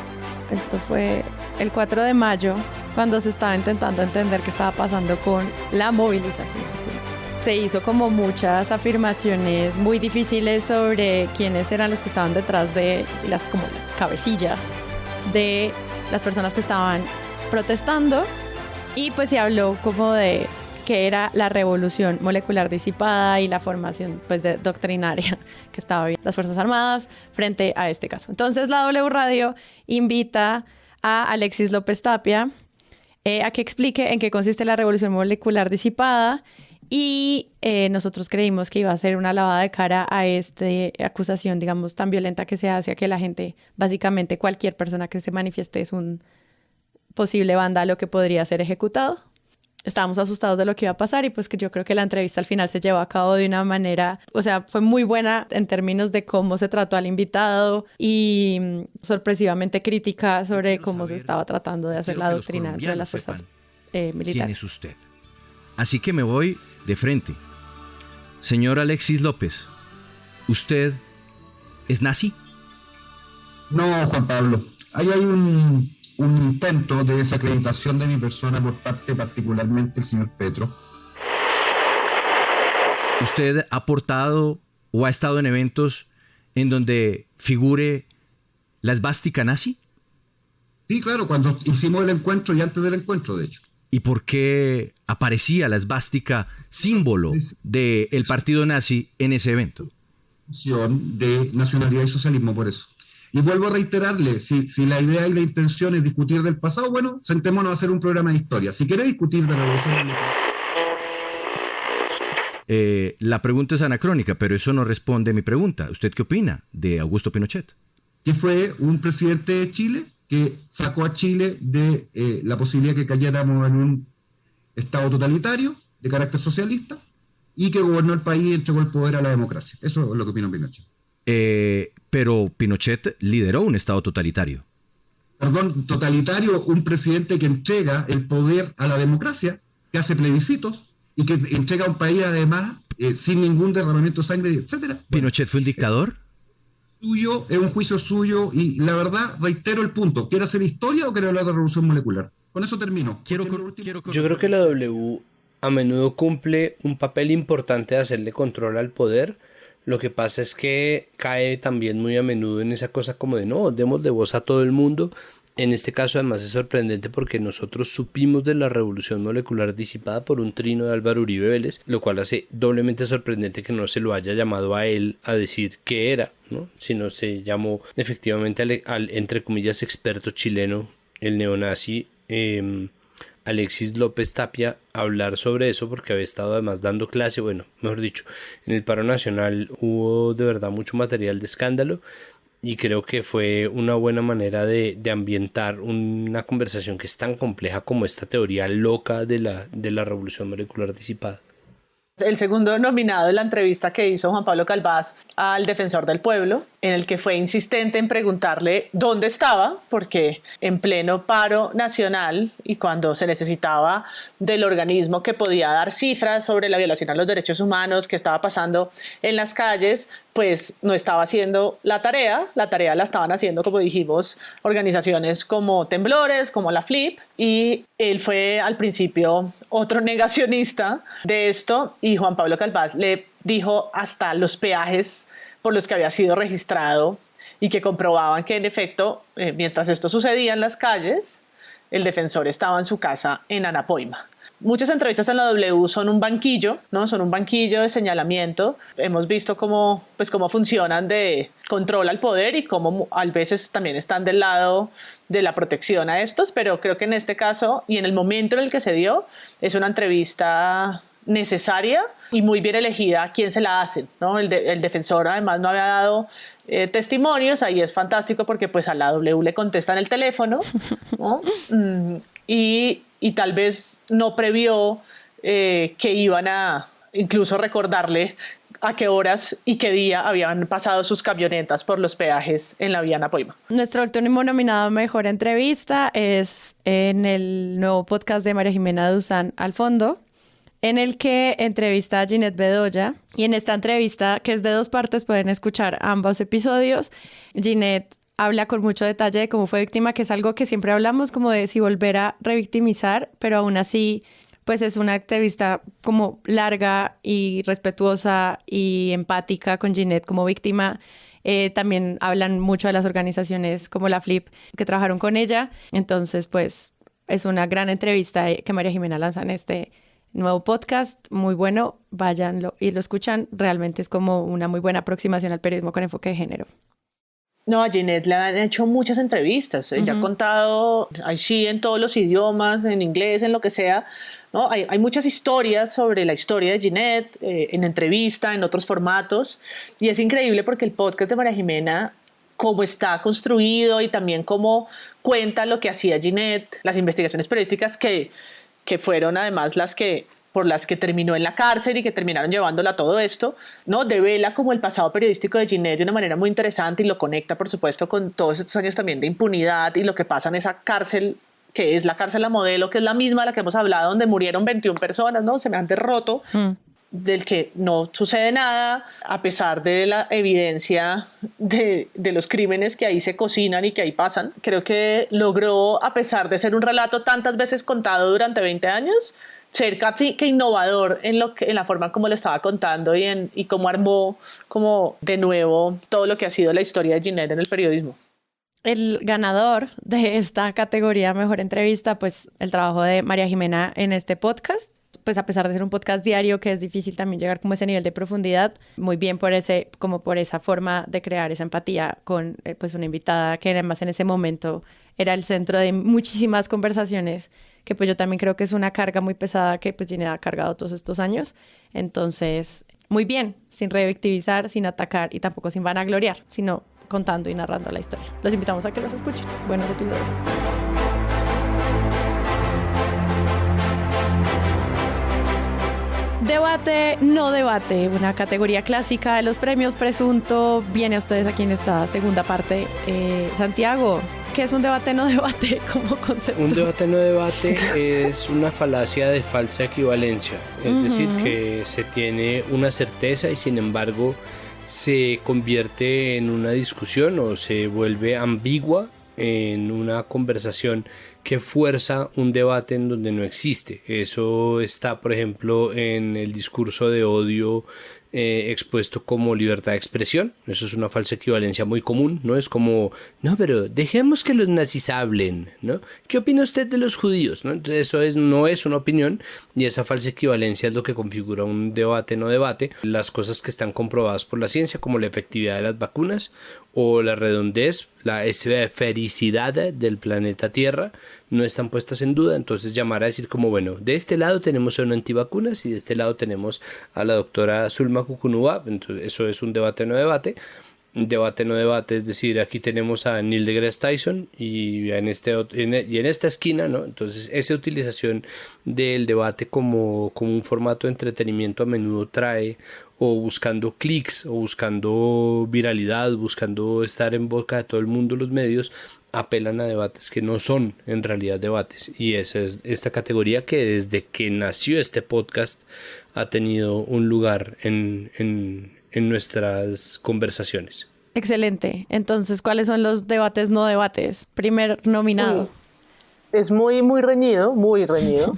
esto fue el 4 de mayo, cuando se estaba intentando entender qué estaba pasando con la movilización social. Se hizo como muchas afirmaciones muy difíciles sobre quiénes eran los que estaban detrás de las cabecillas de las personas que estaban protestando, y pues se habló como de que era la revolución molecular disipada y la formación pues doctrinaria que estaba viendo las Fuerzas Armadas frente a este caso. Entonces la W Radio invita a Alexis López Tapia a que explique en qué consiste la revolución molecular disipada. Y nosotros creímos que iba a ser una lavada de cara a esta acusación, digamos, tan violenta que se hace a que la gente, básicamente cualquier persona que se manifieste es un posible vándalo que podría ser ejecutado. Estábamos asustados de lo que iba a pasar y pues que yo creo que la entrevista al final se llevó a cabo de una manera, o sea, fue muy buena en términos de cómo se trató al invitado y sorpresivamente crítica sobre cómo se estaba tratando de hacer la doctrina entre las fuerzas militares. ¿Quién es usted? Así que me voy de frente. Señor Alexis López, ¿usted es nazi? No, Juan Pablo. Ahí hay un intento de desacreditación de mi persona por parte particularmente del señor Petro. ¿Usted ha aportado o ha estado en eventos en donde figure la esvástica nazi? Sí, claro, cuando hicimos el encuentro y antes del encuentro, de hecho. ¿Y por qué aparecía la esvástica símbolo del partido nazi en ese evento? De nacionalidad y socialismo, por eso. Y vuelvo a reiterarle, si la idea y la intención es discutir del pasado, bueno, sentémonos a hacer un programa de historia. Si quiere discutir de la Revolución la pregunta es anacrónica, pero eso no responde a mi pregunta. ¿Usted qué opina de Augusto Pinochet? Que fue un presidente de Chile que sacó a Chile de la posibilidad de que cayéramos en un Estado totalitario de carácter socialista y que gobernó el país y entregó el poder a la democracia. Eso es lo que opino Pinochet. Pero Pinochet lideró un Estado totalitario. Perdón, totalitario, un presidente que entrega el poder a la democracia, que hace plebiscitos y que entrega a un país además sin ningún derramamiento de sangre, etcétera. ¿Pinochet fue un dictador? Suyo, es un juicio suyo y la verdad, reitero el punto. ¿Quiere hacer historia o quiere hablar de revolución molecular? Con eso termino. Yo creo que la W a menudo cumple un papel importante de hacerle control al poder. Lo que pasa es que cae también muy a menudo en esa cosa como de no, demos de voz a todo el mundo. En este caso además es sorprendente porque nosotros supimos de la revolución molecular disipada por un trino de Álvaro Uribe Vélez, lo cual hace doblemente sorprendente que no se lo haya llamado a él a decir qué era, ¿no? Sino se llamó efectivamente al entre comillas experto chileno, el neonazi Alexis López Tapia, a hablar sobre eso porque había estado además dando clase, bueno, mejor dicho, en el paro nacional hubo de verdad mucho material de escándalo. Y creo que fue una buena manera de ambientar una conversación que es tan compleja como esta teoría loca de la revolución molecular disipada. El segundo nominado en la entrevista que hizo Juan Pablo Calvás al Defensor del Pueblo, en el que fue insistente en preguntarle dónde estaba, porque en pleno paro nacional y cuando se necesitaba del organismo que podía dar cifras sobre la violación a los derechos humanos que estaba pasando en las calles, pues no estaba haciendo la tarea la estaban haciendo, como dijimos, organizaciones como Temblores, como la FLIP, y él fue al principio otro negacionista de esto, y Juan Pablo Calvás le dijo hasta los peajes por los que había sido registrado y que comprobaban que en efecto, mientras esto sucedía en las calles, el defensor estaba en su casa en Anapoima. Muchas entrevistas en la W son un banquillo, ¿no? Son un banquillo de señalamiento. Hemos visto cómo funcionan de control al poder y cómo a veces también están del lado de la protección a estos, pero creo que en este caso y en el momento en el que se dio es una entrevista necesaria y muy bien elegida a quién se la hacen, ¿no? El defensor además no había dado testimonios, ahí es fantástico porque pues a la W le contestan el teléfono, ¿no? Y tal vez no previó que iban a incluso recordarle a qué horas y qué día habían pasado sus camionetas por los peajes en la vía Anapoima. Nuestro último nominado a Mejor Entrevista es en el nuevo podcast de María Jimena Duzán Al Fondo, en el que entrevista a Ginette Bedoya. Y en esta entrevista, que es de 2 partes, pueden escuchar ambos episodios. Ginette habla con mucho detalle de cómo fue víctima, que es algo que siempre hablamos, como de si volver a revictimizar, pero aún así, pues es una entrevista como larga y respetuosa y empática con Ginette como víctima. También hablan mucho de las organizaciones como la FLIP que trabajaron con ella. Entonces, pues es una gran entrevista que María Jimena lanza en este nuevo podcast, muy bueno, váyanlo y lo escuchan. Realmente es como una muy buena aproximación al periodismo con enfoque de género. No, a Ginette le han hecho muchas entrevistas. Ella ha contado, sí, en todos los idiomas, en inglés, en lo que sea, ¿no? Hay muchas historias sobre la historia de Ginette, en entrevista, en otros formatos. Y es increíble porque el podcast de María Jimena, cómo está construido y también cómo cuenta lo que hacía Ginette, las investigaciones periodísticas que fueron además por las que terminó en la cárcel y que terminaron llevándola a todo esto, ¿no? Devela como el pasado periodístico de Ginette de una manera muy interesante y lo conecta, por supuesto, con todos estos años también de impunidad y lo que pasa en esa cárcel, que es la cárcel La Modelo, que es la misma de la que hemos hablado, donde murieron 21 personas, ¿no? Semejante roto, del que no sucede nada, a pesar de la evidencia de los crímenes que ahí se cocinan y que ahí pasan. Creo que logró, a pesar de ser un relato tantas veces contado durante 20 años, ser casi que innovador en la forma como lo estaba contando y cómo armó como de nuevo todo lo que ha sido la historia de Ginette en el periodismo. El ganador de esta categoría Mejor Entrevista, pues el trabajo de María Jimena en este podcast, pues a pesar de ser un podcast diario, que es difícil también llegar como a ese nivel de profundidad, muy bien por esa forma de crear esa empatía con pues una invitada que además en ese momento era el centro de muchísimas conversaciones, que pues yo también creo que es una carga muy pesada que pues Ginny ha cargado todos estos años. Entonces, muy bien, sin revictimizar, sin atacar y tampoco sin vanagloriar, sino contando y narrando la historia. Los invitamos a que los escuchen. Buenos episodios. Debate, no debate, una categoría clásica de los premios Presunto. Viene a ustedes aquí en esta segunda parte. Santiago, ¿qué es un debate, no debate como concepto? Un debate, no debate es una falacia de falsa equivalencia. Es decir, que se tiene una certeza y sin embargo se convierte en una discusión o se vuelve ambigua en una conversación que fuerza un debate en donde no existe. Eso está, por ejemplo, en el discurso de odio expuesto como libertad de expresión. Eso es una falsa equivalencia muy común, ¿no? Es como, no, pero dejemos que los nazis hablen, ¿no? ¿Qué opina usted de los judíos? ¿No? Entonces eso no es una opinión y esa falsa equivalencia es lo que configura un debate, no debate. Las cosas que están comprobadas por la ciencia, como la efectividad de las vacunas o la redondez, la esfericidad del planeta Tierra, no están puestas en duda. Entonces llamar a decir como, bueno, de este lado tenemos a un antivacunas y de este lado tenemos a la doctora Zulma Kukunuba. Entonces eso es un debate, no debate. Debate, no debate, es decir, aquí tenemos a Neil deGrasse Tyson y en esta esquina, ¿no? Entonces esa utilización del debate como un formato de entretenimiento a menudo trae, o buscando clics, o buscando viralidad, buscando estar en boca de todo el mundo, los medios apelan a debates que no son en realidad debates. Y esa es esta categoría que desde que nació este podcast ha tenido un lugar en nuestras conversaciones. Excelente. Entonces, ¿cuáles son los debates no debates? Primer nominado. Es muy, muy reñido, muy reñido.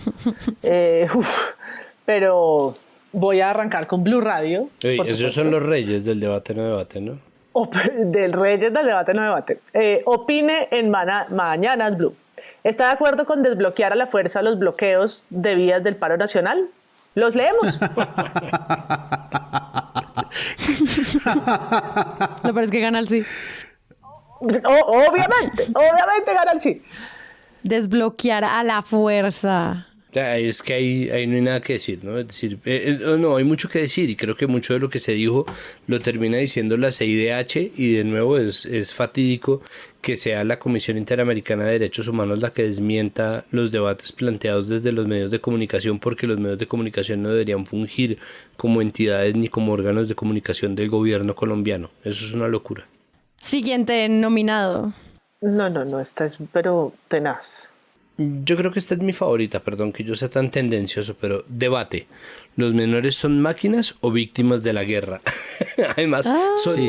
Pero voy a arrancar con Blue Radio. Esos son los reyes del debate no debate, ¿no? Del reyes del debate no debate. Opine en Mañanas Blue. ¿Está de acuerdo con desbloquear a la fuerza los bloqueos de vías del paro nacional? Los leemos. Lo parece que gana el sí. Obviamente gana el sí. Desbloquear a la fuerza. Es que ahí no hay nada que decir, ¿no? Es decir, no, hay mucho que decir y creo que mucho de lo que se dijo lo termina diciendo la CIDH y de nuevo es fatídico que sea la Comisión Interamericana de Derechos Humanos la que desmienta los debates planteados desde los medios de comunicación, porque los medios de comunicación no deberían fungir como entidades ni como órganos de comunicación del gobierno colombiano. Eso es una locura. Siguiente nominado. No, esta es pero tenaz. Yo creo que esta es mi favorita, perdón que yo sea tan tendencioso, pero debate. ¿Los menores son máquinas o víctimas de la guerra? Además, son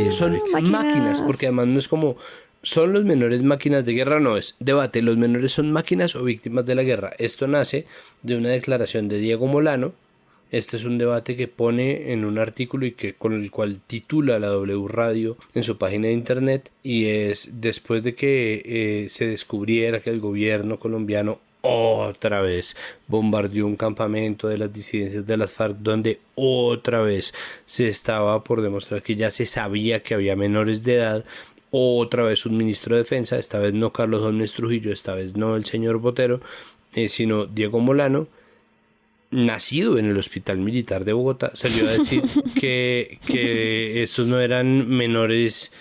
máquinas, porque además no es como, ¿son los menores máquinas de guerra? No, es debate. ¿Los menores son máquinas o víctimas de la guerra? Esto nace de una declaración de Diego Molano. Este es un debate que pone en un artículo y con el cual titula la W Radio en su página de internet, y es después de que se descubriera que el gobierno colombiano otra vez bombardeó un campamento de las disidencias de las FARC, donde otra vez se estaba por demostrar que ya se sabía que había menores de edad. Otra vez un ministro de defensa, esta vez no Carlos Holmes Trujillo, esta vez no el señor Botero, sino Diego Molano, nacido en el Hospital Militar de Bogotá, salió a decir que estos no eran menores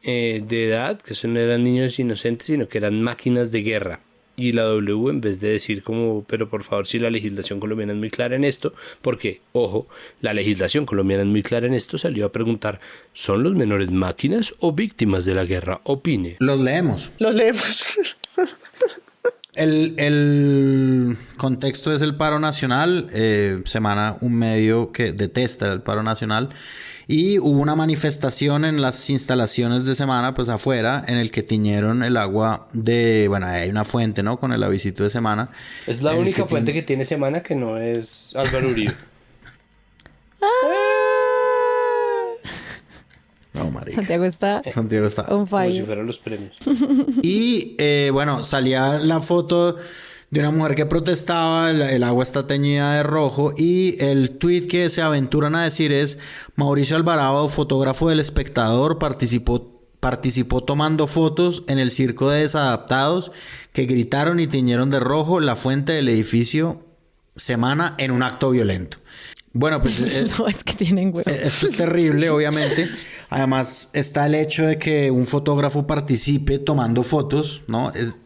de edad, que estos no eran niños inocentes, sino que eran máquinas de guerra. Y la W, en vez de decir como, pero por favor, si la legislación colombiana es muy clara en esto, porque, ojo, la legislación colombiana es muy clara en esto, salió a preguntar, ¿son los menores máquinas o víctimas de la guerra? Opine. Los leemos. El contexto es el paro nacional, Semana, un medio que detesta el paro nacional, y hubo una manifestación en las instalaciones de Semana, pues afuera, en el que tiñeron el agua de, bueno, hay una fuente, ¿no? Con el avisito de Semana. Es la única fuente que tiene Semana que no es Álvaro Uribe. No, marica. Santiago está on fire. Como si fueran los premios. Y bueno, salía la foto de una mujer que protestaba, el agua está teñida de rojo, y el tweet que se aventuran a decir es: Mauricio Alvarado, fotógrafo del Espectador, participó tomando fotos en el circo de desadaptados que gritaron y tiñeron de rojo la fuente del edificio Semana en un acto violento. Bueno, pues no, es que tienen huevos. Esto es terrible, obviamente. Además, está el hecho de que un fotógrafo participe tomando fotos, ¿no? Eso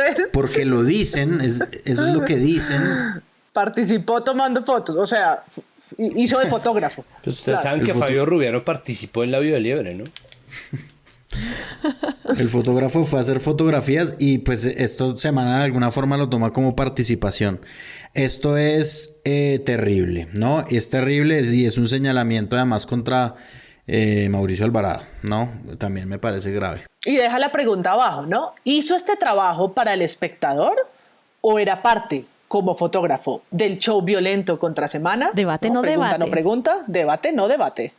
es. Porque lo dicen, eso es lo que dicen. Participó tomando fotos, o sea, hizo de fotógrafo. Pues ustedes saben que Fabio Rubiano participó en La Vida Liebre, ¿no? El fotógrafo fue a hacer fotografías y pues esto Semana de alguna forma lo toma como participación. Esto es terrible, ¿no? Es terrible y es un señalamiento además contra Mauricio Alvarado, ¿no? También me parece grave. Y deja la pregunta abajo, ¿no? ¿Hizo este trabajo para El Espectador o era parte, como fotógrafo, del show violento contra Semana? Debate, no pregunta, debate. No pregunta, debate, no debate.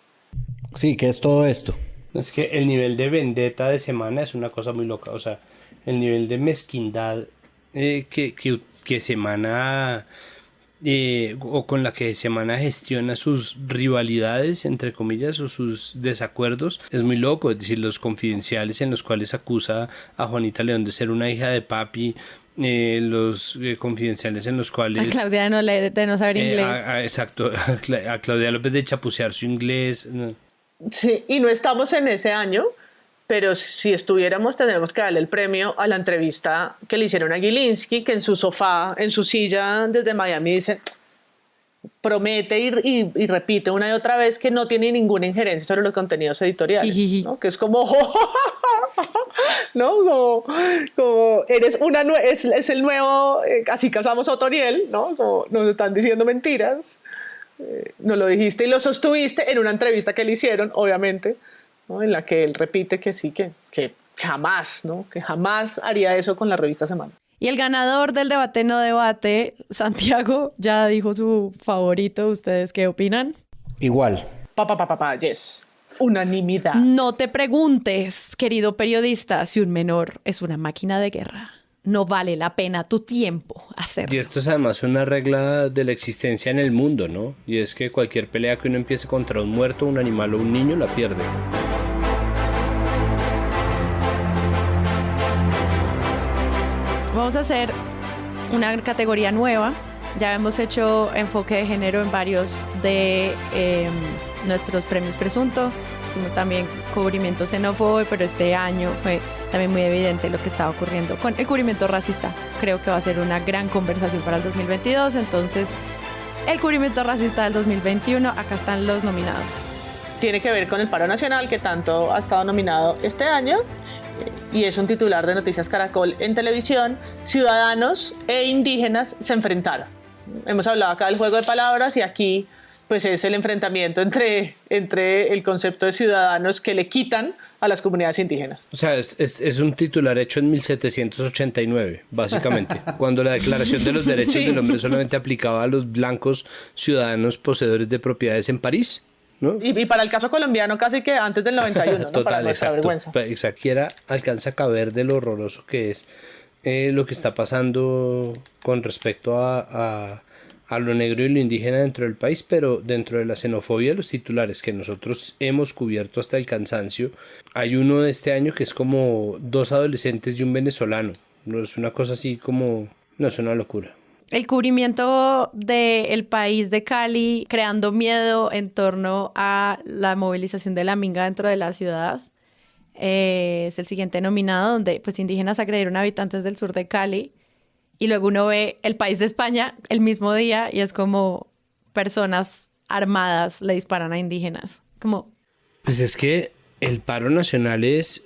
Sí, ¿qué es todo esto? Es que el nivel de vendetta de Semana es una cosa muy loca. O sea, el nivel de mezquindad que Semana o con la que Semana gestiona sus rivalidades, entre comillas, o sus desacuerdos, es muy loco. Es decir, los confidenciales en los cuales acusa a Juanita León de ser una hija de papi, los confidenciales en los cuales... A Claudia de no saber inglés. Exacto, a Claudia López de chapucear su inglés. No. Sí, y no estamos en ese año, pero si estuviéramos tendríamos que darle el premio a la entrevista que le hicieron a Gilinski, que en su sofá, en su silla desde Miami dice, promete y repite una y otra vez que no tiene ninguna injerencia sobre los contenidos editoriales, ¿no? Que es como, ¿no? Como eres es el nuevo, así casamos a Otoriel, ¿no? Como nos están diciendo mentiras. Nos lo dijiste y lo sostuviste en una entrevista que le hicieron, obviamente, ¿no? En la que él repite que sí, que jamás, ¿no? Que jamás haría eso con la revista Semana. Y el ganador del debate no debate, Santiago, ya dijo su favorito. ¿Ustedes qué opinan? Igual. Yes. Unanimidad. No te preguntes, querido periodista, si un menor es una máquina de guerra. No vale la pena tu tiempo hacerlo. Y esto es además una regla de la existencia en el mundo, ¿no? Y es que cualquier pelea que uno empiece contra un muerto, un animal o un niño, la pierde. Vamos a hacer una categoría nueva. Ya hemos hecho enfoque de género en varios de nuestros premios Presunto. Hicimos también cubrimiento xenófobo, pero este año fue también muy evidente lo que estaba ocurriendo con el cubrimiento racista. Creo que va a ser una gran conversación para el 2022. Entonces, el cubrimiento racista del 2021, acá están los nominados. Tiene que ver con el paro nacional que tanto ha estado nominado este año y es un titular de Noticias Caracol en televisión. Ciudadanos e indígenas se enfrentaron. Hemos hablado acá del juego de palabras y aquí pues es el enfrentamiento entre el concepto de ciudadanos que le quitan a las comunidades indígenas. O sea, es un titular hecho en 1789, básicamente, cuando la Declaración de los Derechos del Hombre solamente aplicaba a los blancos ciudadanos poseedores de propiedades en París, ¿no? Y para el caso colombiano casi que antes del 91, ¿no? Total, para nuestra vergüenza. Exacto, alcanza a caber de lo horroroso que es lo que está pasando con respecto a lo negro y lo indígena dentro del país, pero dentro de la xenofobia de los titulares que nosotros hemos cubierto hasta el cansancio, hay uno de este año que es como 2 adolescentes y un venezolano. No es una cosa así como... No, es una locura. El cubrimiento del país de Cali creando miedo en torno a la movilización de la minga dentro de la ciudad es el siguiente nominado, donde pues indígenas agredieron a habitantes del sur de Cali. Y luego uno ve el país de España el mismo día y es como personas armadas le disparan a indígenas. Como... Pues es que el paro nacional es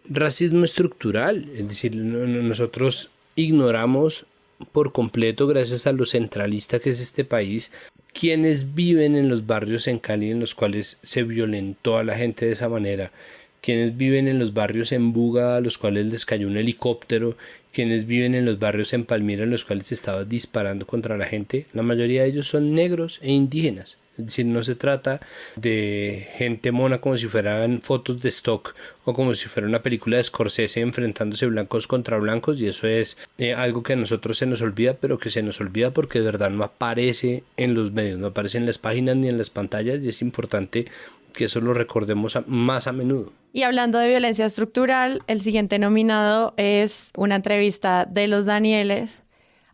racismo estructural. Es decir, nosotros ignoramos por completo, gracias a lo centralista que es este país, quienes viven en los barrios en Cali en los cuales se violentó a la gente de esa manera, quienes viven en los barrios en Buga a los cuales les cayó un helicóptero, quienes viven en los barrios en Palmira en los cuales se estaba disparando contra la gente. La mayoría de ellos son negros e indígenas. Es decir, no se trata de gente mona como si fueran fotos de stock o como si fuera una película de Scorsese enfrentándose blancos contra blancos, y eso es algo que a nosotros se nos olvida, pero que se nos olvida porque de verdad no aparece en los medios, no aparece en las páginas ni en las pantallas, y es importante que eso lo recordemos más a menudo. Y hablando de violencia estructural, el siguiente nominado es una entrevista de Los Danieles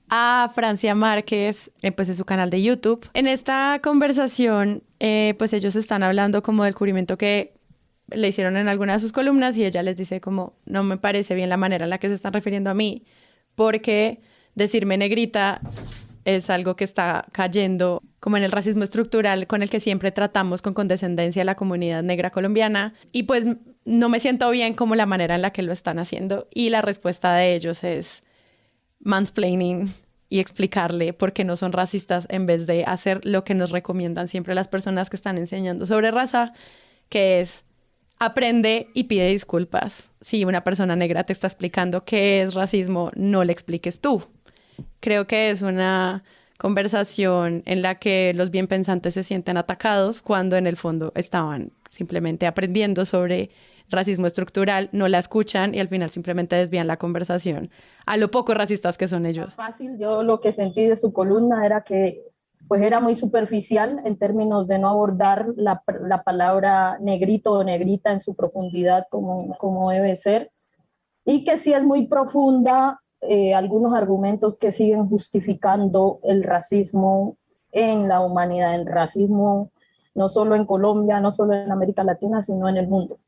a Francia Márquez, pues en su canal de YouTube. En esta conversación, pues ellos están hablando como del cubrimiento que le hicieron en alguna de sus columnas, y ella les dice como, no me parece bien la manera en la que se están refiriendo a mí, porque decirme negrita es algo que está cayendo como en el racismo estructural con el que siempre tratamos con condescendencia a la comunidad negra colombiana, y pues no me siento bien como la manera en la que lo están haciendo. Y la respuesta de ellos es mansplaining y explicarle por qué no son racistas, en vez de hacer lo que nos recomiendan siempre las personas que están enseñando sobre raza, que es aprende y pide disculpas. Si una persona negra te está explicando qué es racismo, no le expliques tú. Creo que es una conversación en la que los bien pensantes se sienten atacados cuando en el fondo estaban simplemente aprendiendo sobre racismo estructural, no la escuchan y al final simplemente desvían la conversación a lo poco racistas que son ellos. Fácil, yo lo que sentí de su columna era que pues era muy superficial en términos de no abordar la palabra negrito o negrita en su profundidad como debe ser, y que sí es muy profunda. Algunos argumentos que siguen justificando el racismo en la humanidad, el racismo no solo en Colombia, no solo en América Latina, sino en el mundo.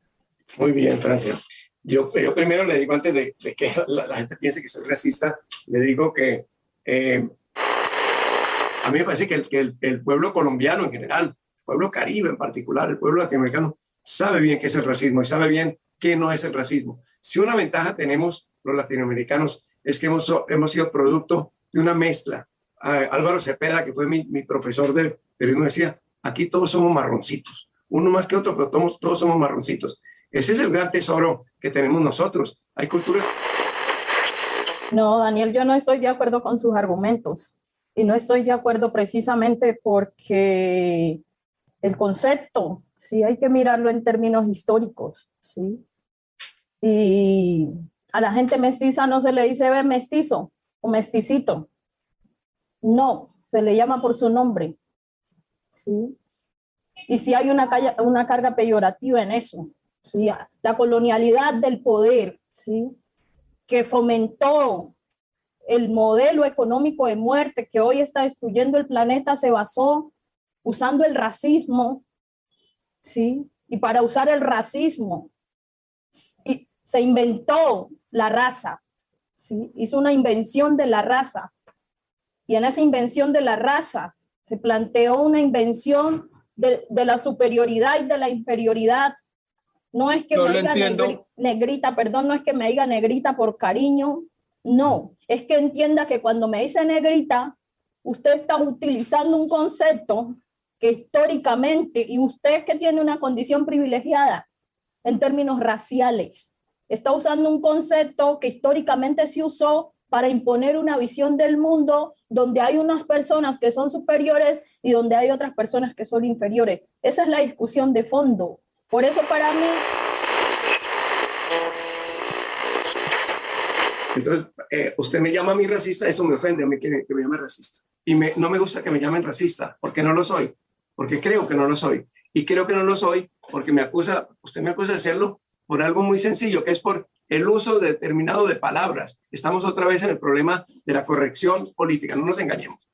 Muy bien, Francia. Yo primero le digo, antes de que la gente piense que soy racista, le digo que a mí me parece que el pueblo colombiano en general, el pueblo caribe en particular, el pueblo latinoamericano, sabe bien qué es el racismo y sabe bien qué no es el racismo. Si una ventaja tenemos los latinoamericanos es que hemos sido producto de una mezcla. Álvaro Cepeda, que fue mi profesor de periodismo, decía, aquí todos somos marroncitos, uno más que otro, pero todos somos marroncitos. Ese es el gran tesoro que tenemos nosotros. Hay culturas... No, Daniel, yo no estoy de acuerdo con sus argumentos, y no estoy de acuerdo precisamente porque el concepto, sí, hay que mirarlo en términos históricos, ¿sí? Y a la gente mestiza no se le dice ve mestizo o mesticito. No, se le llama por su nombre. ¿Sí? Y sí hay una carga peyorativa en eso. ¿Sí? La colonialidad del poder, ¿sí? Que fomentó el modelo económico de muerte que hoy está destruyendo el planeta, se basó usando el racismo, ¿sí? Y para usar el racismo se inventó la raza, ¿sí? Hizo una invención de la raza, y en esa invención de la raza se planteó una invención de la superioridad y de la inferioridad. No es que me diga negrita, perdón, no es que me diga negrita por cariño, no, es que entienda que cuando me dice negrita, usted está utilizando un concepto que históricamente, y usted que tiene una condición privilegiada en términos raciales, está usando un concepto que históricamente se usó para imponer una visión del mundo donde hay unas personas que son superiores y donde hay otras personas que son inferiores. Esa es la discusión de fondo. Por eso para mí... Entonces, usted me llama a mí racista, eso me ofende a mí que me llame racista. Y no me gusta que me llamen racista, porque no lo soy, porque creo que no lo soy. Y creo que no lo soy porque usted me acusa de serlo por algo muy sencillo, que es por el uso determinado de palabras. Estamos otra vez en el problema de la corrección política, no nos engañemos.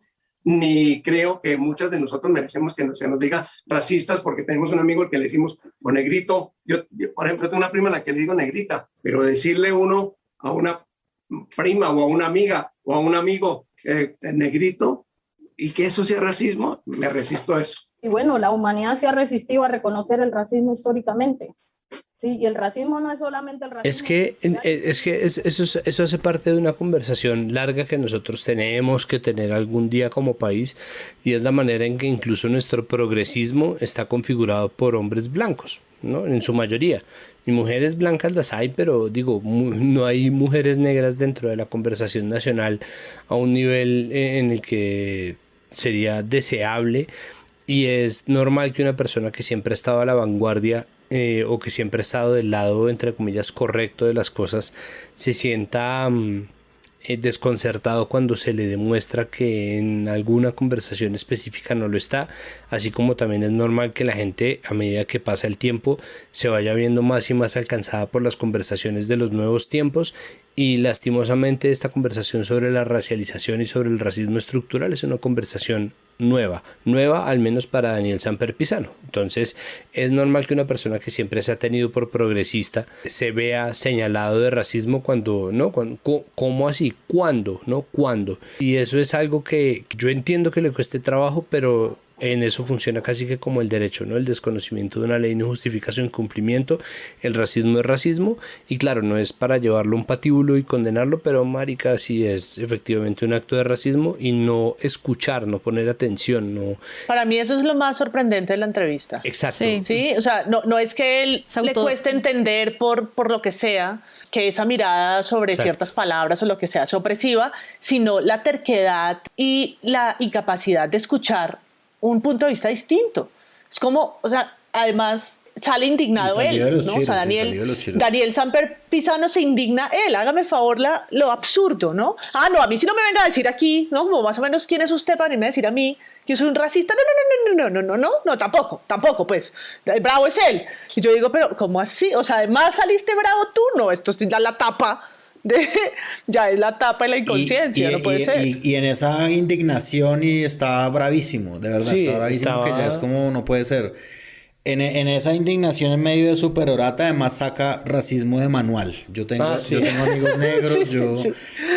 Ni creo que muchos de nosotros merecemos que se nos diga racistas porque tenemos un amigo al que le decimos o negrito. Yo, por ejemplo, tengo una prima a la que le digo negrita, pero decirle uno a una prima o a una amiga o a un amigo negrito y que eso sea racismo, me resisto a eso. Y bueno, la humanidad se ha resistido a reconocer el racismo históricamente. Sí, y el racismo no es solamente el racismo. Es que eso hace parte de una conversación larga que nosotros tenemos que tener algún día como país, y es la manera en que incluso nuestro progresismo está configurado por hombres blancos, ¿no? En su mayoría. Y mujeres blancas las hay, pero digo, no hay mujeres negras dentro de la conversación nacional a un nivel en el que sería deseable. Y es normal que una persona que siempre ha estado a la vanguardia o que siempre ha estado del lado, entre comillas, correcto de las cosas, se sienta desconcertado cuando se le demuestra que en alguna conversación específica no lo está, así como también es normal que la gente, a medida que pasa el tiempo, se vaya viendo más y más alcanzada por las conversaciones de los nuevos tiempos. Y lastimosamente esta conversación sobre la racialización y sobre el racismo estructural es una conversación nueva al menos para Daniel Samper Pizano. Entonces es normal que una persona que siempre se ha tenido por progresista se vea señalado de racismo cuando, ¿no? ¿Cómo así? ¿Cuándo? ¿No? ¿Cuándo? Y eso es algo que yo entiendo que le cueste trabajo, pero en eso funciona casi que como el derecho, ¿no? El desconocimiento de una ley no justifica su incumplimiento. El racismo es racismo y claro, no es para llevarlo a un patíbulo y condenarlo, pero marica, sí es efectivamente un acto de racismo y no escuchar, no poner atención, no. Para mí eso es lo más sorprendente de la entrevista. Exacto. Sí, o sea, no es que él le cueste entender por lo que sea que esa mirada sobre ciertas palabras o lo que sea es opresiva, sino la terquedad y la incapacidad de escuchar un punto de vista distinto. Es como, o sea, además sale indignado él, ¿no? O sea, Daniel Samper Pizano se indigna él, hágame favor lo absurdo, ¿no? No, a mí sí no me venga a decir aquí, ¿no? Como más o menos quién es usted para venirme a decir a mí que yo soy un racista. No, tampoco, pues. El bravo es él. Y yo digo, pero ¿cómo así? O sea, además saliste bravo tú, no, esto es ya la tapa. Ya es la tapa de la inconsciencia, no puede ser. Y en esa indignación y está bravísimo, de verdad, está bravísimo, que ya es como no puede ser. En esa indignación en medio de su perorata además saca racismo de manual. Yo tengo amigos negros,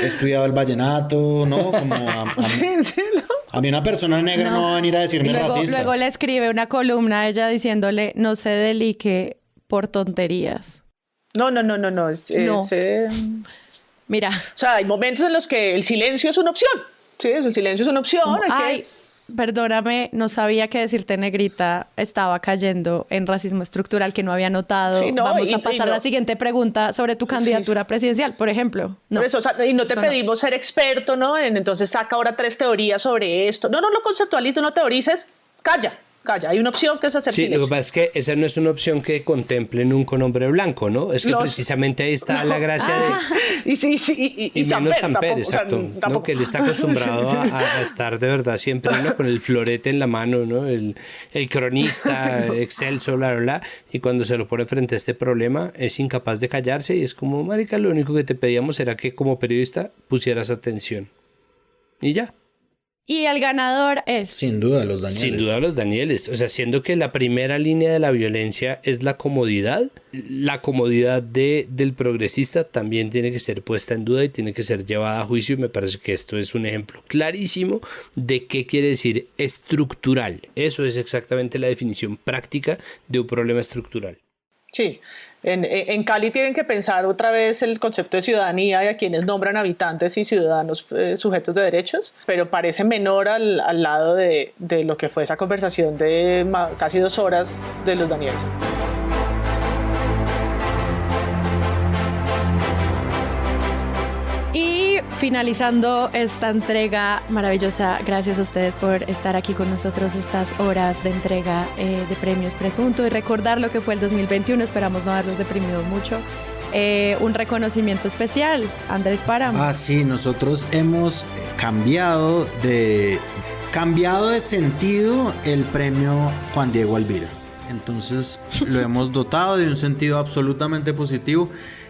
he estudiado el vallenato, ¿no? Como a mí una persona negra no va a venir a decirme racista. Luego le escribe una columna a ella diciéndole no se delique por tonterías. No. Mira. O sea, hay momentos en los que el silencio es una opción. Sí, el silencio es una opción. Perdóname, no sabía que decirte negrita estaba cayendo en racismo estructural que no había notado. Vamos a pasar a la siguiente pregunta sobre tu candidatura presidencial, por ejemplo. Por eso, o sea, y no te pedimos ser experto, ¿no? Entonces saca ahora 3 teorías sobre esto. No lo conceptualices, no teorices. Calla. Hay una opción que es hacer silencio. Lo que pasa es que esa no es una opción que contemple nunca un hombre blanco, ¿no? Es que precisamente ahí está la gracia de... Y menos Samper, exacto. O sea, ¿no? Que él está acostumbrado a estar de verdad siempre, ¿no? Con el florete en la mano, ¿no? El cronista excelso, bla, bla, bla. Y cuando se lo pone frente a este problema, es incapaz de callarse y es como, marica, lo único que te pedíamos era que como periodista pusieras atención. Y ya. Y el ganador es... Sin duda los Danieles. Sin duda los Danieles. O sea, siendo que la primera línea de la violencia es la comodidad del progresista también tiene que ser puesta en duda y tiene que ser llevada a juicio. Y me parece que esto es un ejemplo clarísimo de qué quiere decir estructural. Eso es exactamente la definición práctica de un problema estructural. Sí. En Cali tienen que pensar otra vez el concepto de ciudadanía y a quienes nombran habitantes y ciudadanos sujetos de derechos, pero parece menor al lado de lo que fue esa conversación de casi 2 horas de los Danieles. Y finalizando esta entrega maravillosa, gracias a ustedes por estar aquí con nosotros estas horas de entrega de premios Presunto y recordar lo que fue el 2021, esperamos no haberlos deprimido mucho. Un reconocimiento especial, Andrés Páramo. Sí, nosotros hemos cambiado de sentido el premio Juan Diego Alvira. Entonces lo hemos dotado de un sentido absolutamente positivo.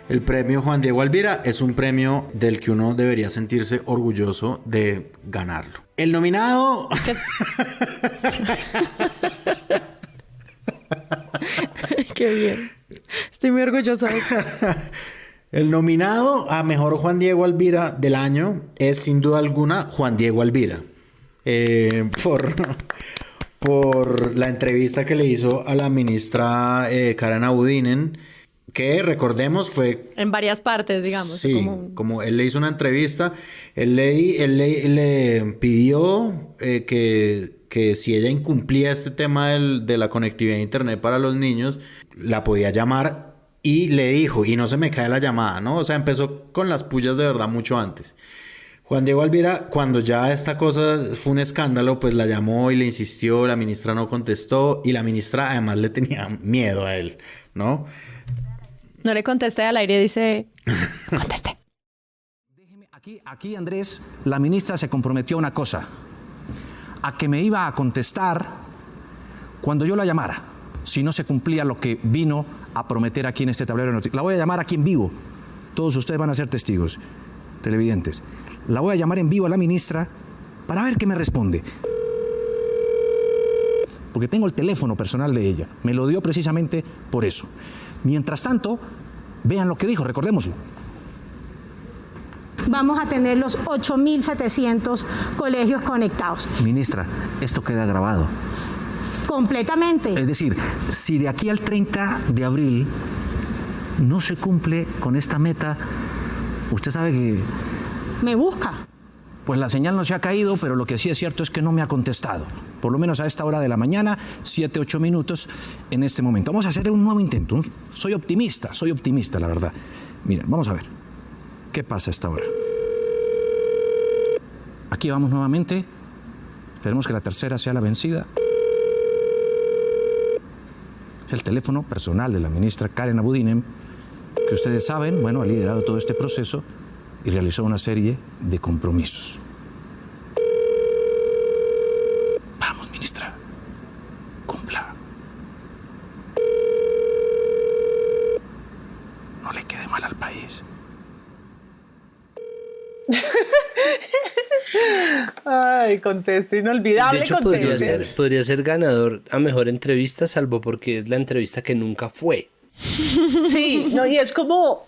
El premio Juan Diego Alvira es un premio del que uno debería sentirse orgulloso de ganarlo. El nominado... Qué bien. Estoy muy orgullosa de eso. El nominado a mejor Juan Diego Alvira del año es sin duda alguna Juan Diego Alvira. Por la entrevista que le hizo a la ministra Karen Abudinen, que recordemos fue... En varias partes, digamos. Sí, como él le hizo una entrevista, él le pidió que si ella incumplía este tema de la conectividad de internet para los niños, la podía llamar y le dijo, y no se me cae la llamada, ¿no? O sea, empezó con las pullas de verdad mucho antes. Juan Diego Alvira, cuando ya esta cosa fue un escándalo, pues la llamó y le insistió, la ministra no contestó y la ministra además le tenía miedo a él, ¿no? No le contesté al aire, dice, contesté. Aquí, Andrés, la ministra se comprometió a una cosa, a que me iba a contestar cuando yo la llamara, si no se cumplía lo que vino a prometer aquí en este tablero de noticias. La voy a llamar aquí en vivo, todos ustedes van a ser testigos, televidentes. La voy a llamar en vivo a la ministra para ver qué me responde. Porque tengo el teléfono personal de ella. Me lo dio precisamente por eso. Mientras tanto, vean lo que dijo, recordémoslo. Vamos a tener los 8.700 colegios conectados. Ministra, esto queda grabado. Completamente. Es decir, si de aquí al 30 de abril no se cumple con esta meta, usted sabe que... Me busca. Pues la señal no se ha caído, pero lo que sí es cierto es que no me ha contestado. Por lo menos a esta hora de la mañana, 7, 8 minutos en este momento. Vamos a hacer un nuevo intento. Soy optimista, la verdad. Miren, vamos a ver. ¿Qué pasa a esta hora? Aquí vamos nuevamente. Esperemos que la tercera sea la vencida. Es el teléfono personal de la ministra Karen Abudinen, que ustedes saben, bueno, ha liderado todo este proceso y realizó una serie de compromisos. Vamos, ministra, cumpla. No le quede mal al país. Ay, conteste, inolvidable. De hecho, conteste. podría ser ganador a mejor entrevista, salvo porque es la entrevista que nunca fue. Sí, no, y es como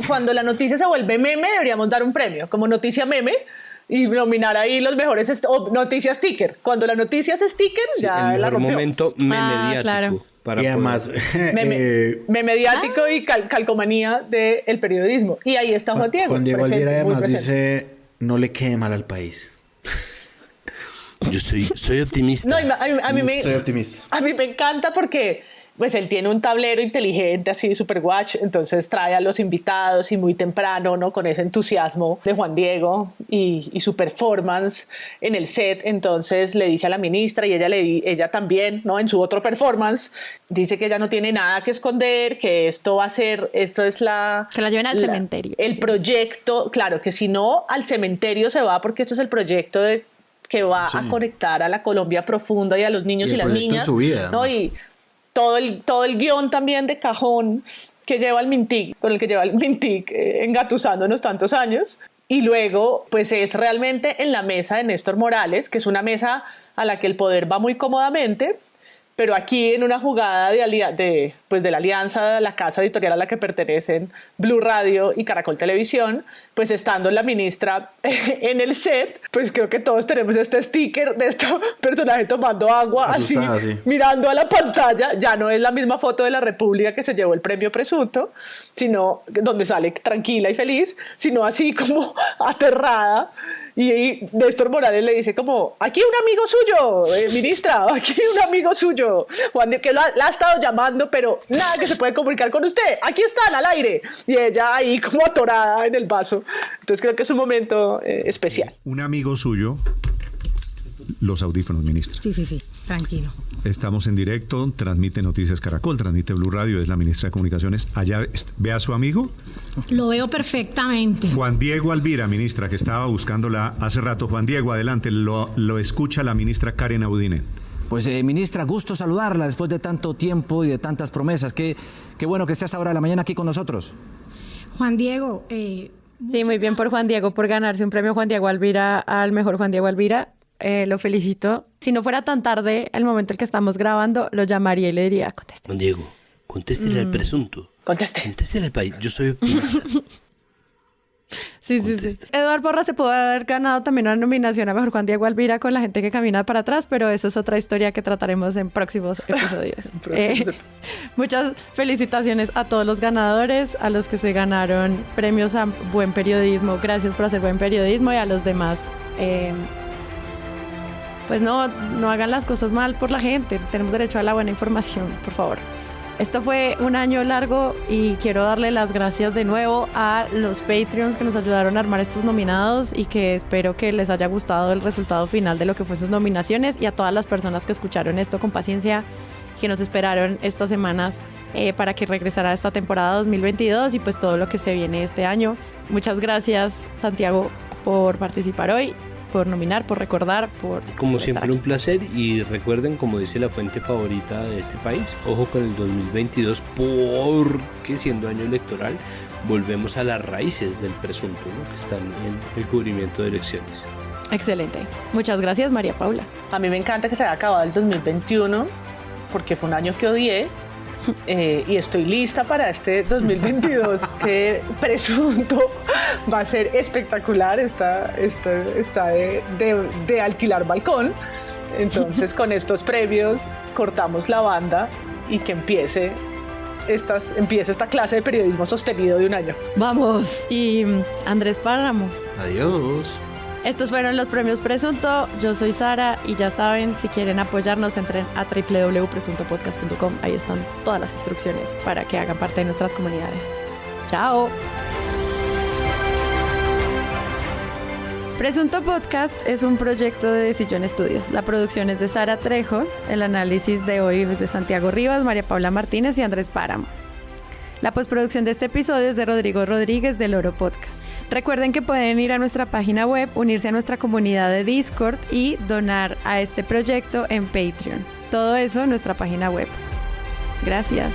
cuando la noticia se vuelve meme, deberíamos dar un premio, como noticia meme, y nominar ahí los mejores, o noticia sticker. Cuando la noticia es sticker, sí, ya la rompió. El momento mediático. Claro. Para y además... mediático y calcomanía del periodismo. Y ahí está Juan Diego. Juan Diego Alvira además dice, no le quede mal al país. Yo soy optimista. No, soy optimista. A mí me encanta porque pues él tiene un tablero inteligente, así super watch, entonces trae a los invitados y muy temprano, ¿no? Con ese entusiasmo de Juan Diego y su performance en el set, entonces le dice a la ministra y ella también, ¿no? En su otro performance, dice que ella no tiene nada que esconder, que esto es la... Que la lleven al cementerio. El proyecto, claro, que si no, al cementerio se va porque esto es el proyecto que va a conectar a la Colombia profunda y a los niños y las niñas. Su vida, ¿no? Y todo el guión también de cajón que lleva el Mintic, con el que lleva el Mintic engatusándonos tantos años. Y luego, pues es realmente en la mesa de Néstor Morales, que es una mesa a la que el poder va muy cómodamente, pero aquí en una jugada de la alianza, la casa editorial a la que pertenecen Blue Radio y Caracol Televisión, pues estando la ministra en el set, pues creo que todos tenemos este sticker de este personaje tomando agua, así, mirando a la pantalla. Ya no es la misma foto de la República que se llevó el premio presunto, sino donde sale tranquila y feliz, sino así como aterrada. Y Néstor Morales le dice como, aquí un amigo suyo, ministra, aquí un amigo suyo, Juan, que la ha estado llamando, pero nada que se puede comunicar con usted, aquí están al aire. Y ella ahí como atorada en el vaso. Entonces creo que es un momento especial. Un amigo suyo, los audífonos, ministra. Sí, tranquilo. Estamos en directo, transmite Noticias Caracol, transmite Blue Radio, es la ministra de Comunicaciones. Allá ve a su amigo. Lo veo perfectamente. Juan Diego Alvira, ministra, que estaba buscándola hace rato. Juan Diego, adelante, lo escucha la ministra Karen Abudinen. Pues, ministra, gusto saludarla después de tanto tiempo y de tantas promesas. Qué bueno que esté a esta hora de la mañana aquí con nosotros. Juan Diego... Sí, muy bien por Juan Diego, por ganarse un premio Juan Diego Alvira al mejor Juan Diego Alvira. Lo felicito. Si no fuera tan tarde, el momento en que estamos grabando, lo llamaría y le diría, conteste. Juan Diego, contéstele al presunto. Contéstele al país. Yo soy optimista. Sí. Eduardo Porras se pudo haber ganado también una nominación a mejor Juan Diego Alvira con la gente que camina para atrás, pero eso es otra historia que trataremos en próximos episodios. Muchas felicitaciones a todos los ganadores, a los que se ganaron premios a buen periodismo. Gracias por hacer buen periodismo, y a los demás. Pues no hagan las cosas mal por la gente. Tenemos derecho a la buena información, por favor. Esto fue un año largo y quiero darle las gracias de nuevo a los Patreons que nos ayudaron a armar estos nominados y que espero que les haya gustado el resultado final de lo que fue sus nominaciones, y a todas las personas que escucharon esto con paciencia, que nos esperaron estas semanas para que regresara esta temporada 2022 y pues todo lo que se viene este año. Muchas gracias, Santiago, por participar hoy, por nominar, por recordar, como siempre un placer. Y recuerden, como dice la fuente favorita de este país, ojo con el 2022, porque siendo año electoral volvemos a las raíces del presunto, ¿no?, que están en el cubrimiento de elecciones. Excelente, muchas gracias, María Paula. A mí me encanta que se haya acabado el 2021 porque fue un año que odié. Y estoy lista para este 2022 que presunto va a ser espectacular. Está de alquilar balcón. Entonces con estos premios cortamos la banda y que empiece esta clase de periodismo sostenido de un año. Vamos. Y Andrés Páramo, adiós. Estos fueron los premios Presunto. Yo soy Sara y ya saben, si quieren apoyarnos, entren a www.presuntopodcast.com. Ahí están todas las instrucciones para que hagan parte de nuestras comunidades. ¡Chao! Presunto Podcast es un proyecto de Decisión Estudios. La producción es de Sara Trejos. El análisis de hoy es de Santiago Rivas, María Paula Martínez y Andrés Páramo. La postproducción de este episodio es de Rodrigo Rodríguez del Oro Podcast. Recuerden que pueden ir a nuestra página web, unirse a nuestra comunidad de Discord y donar a este proyecto en Patreon. Todo eso en nuestra página web. Gracias.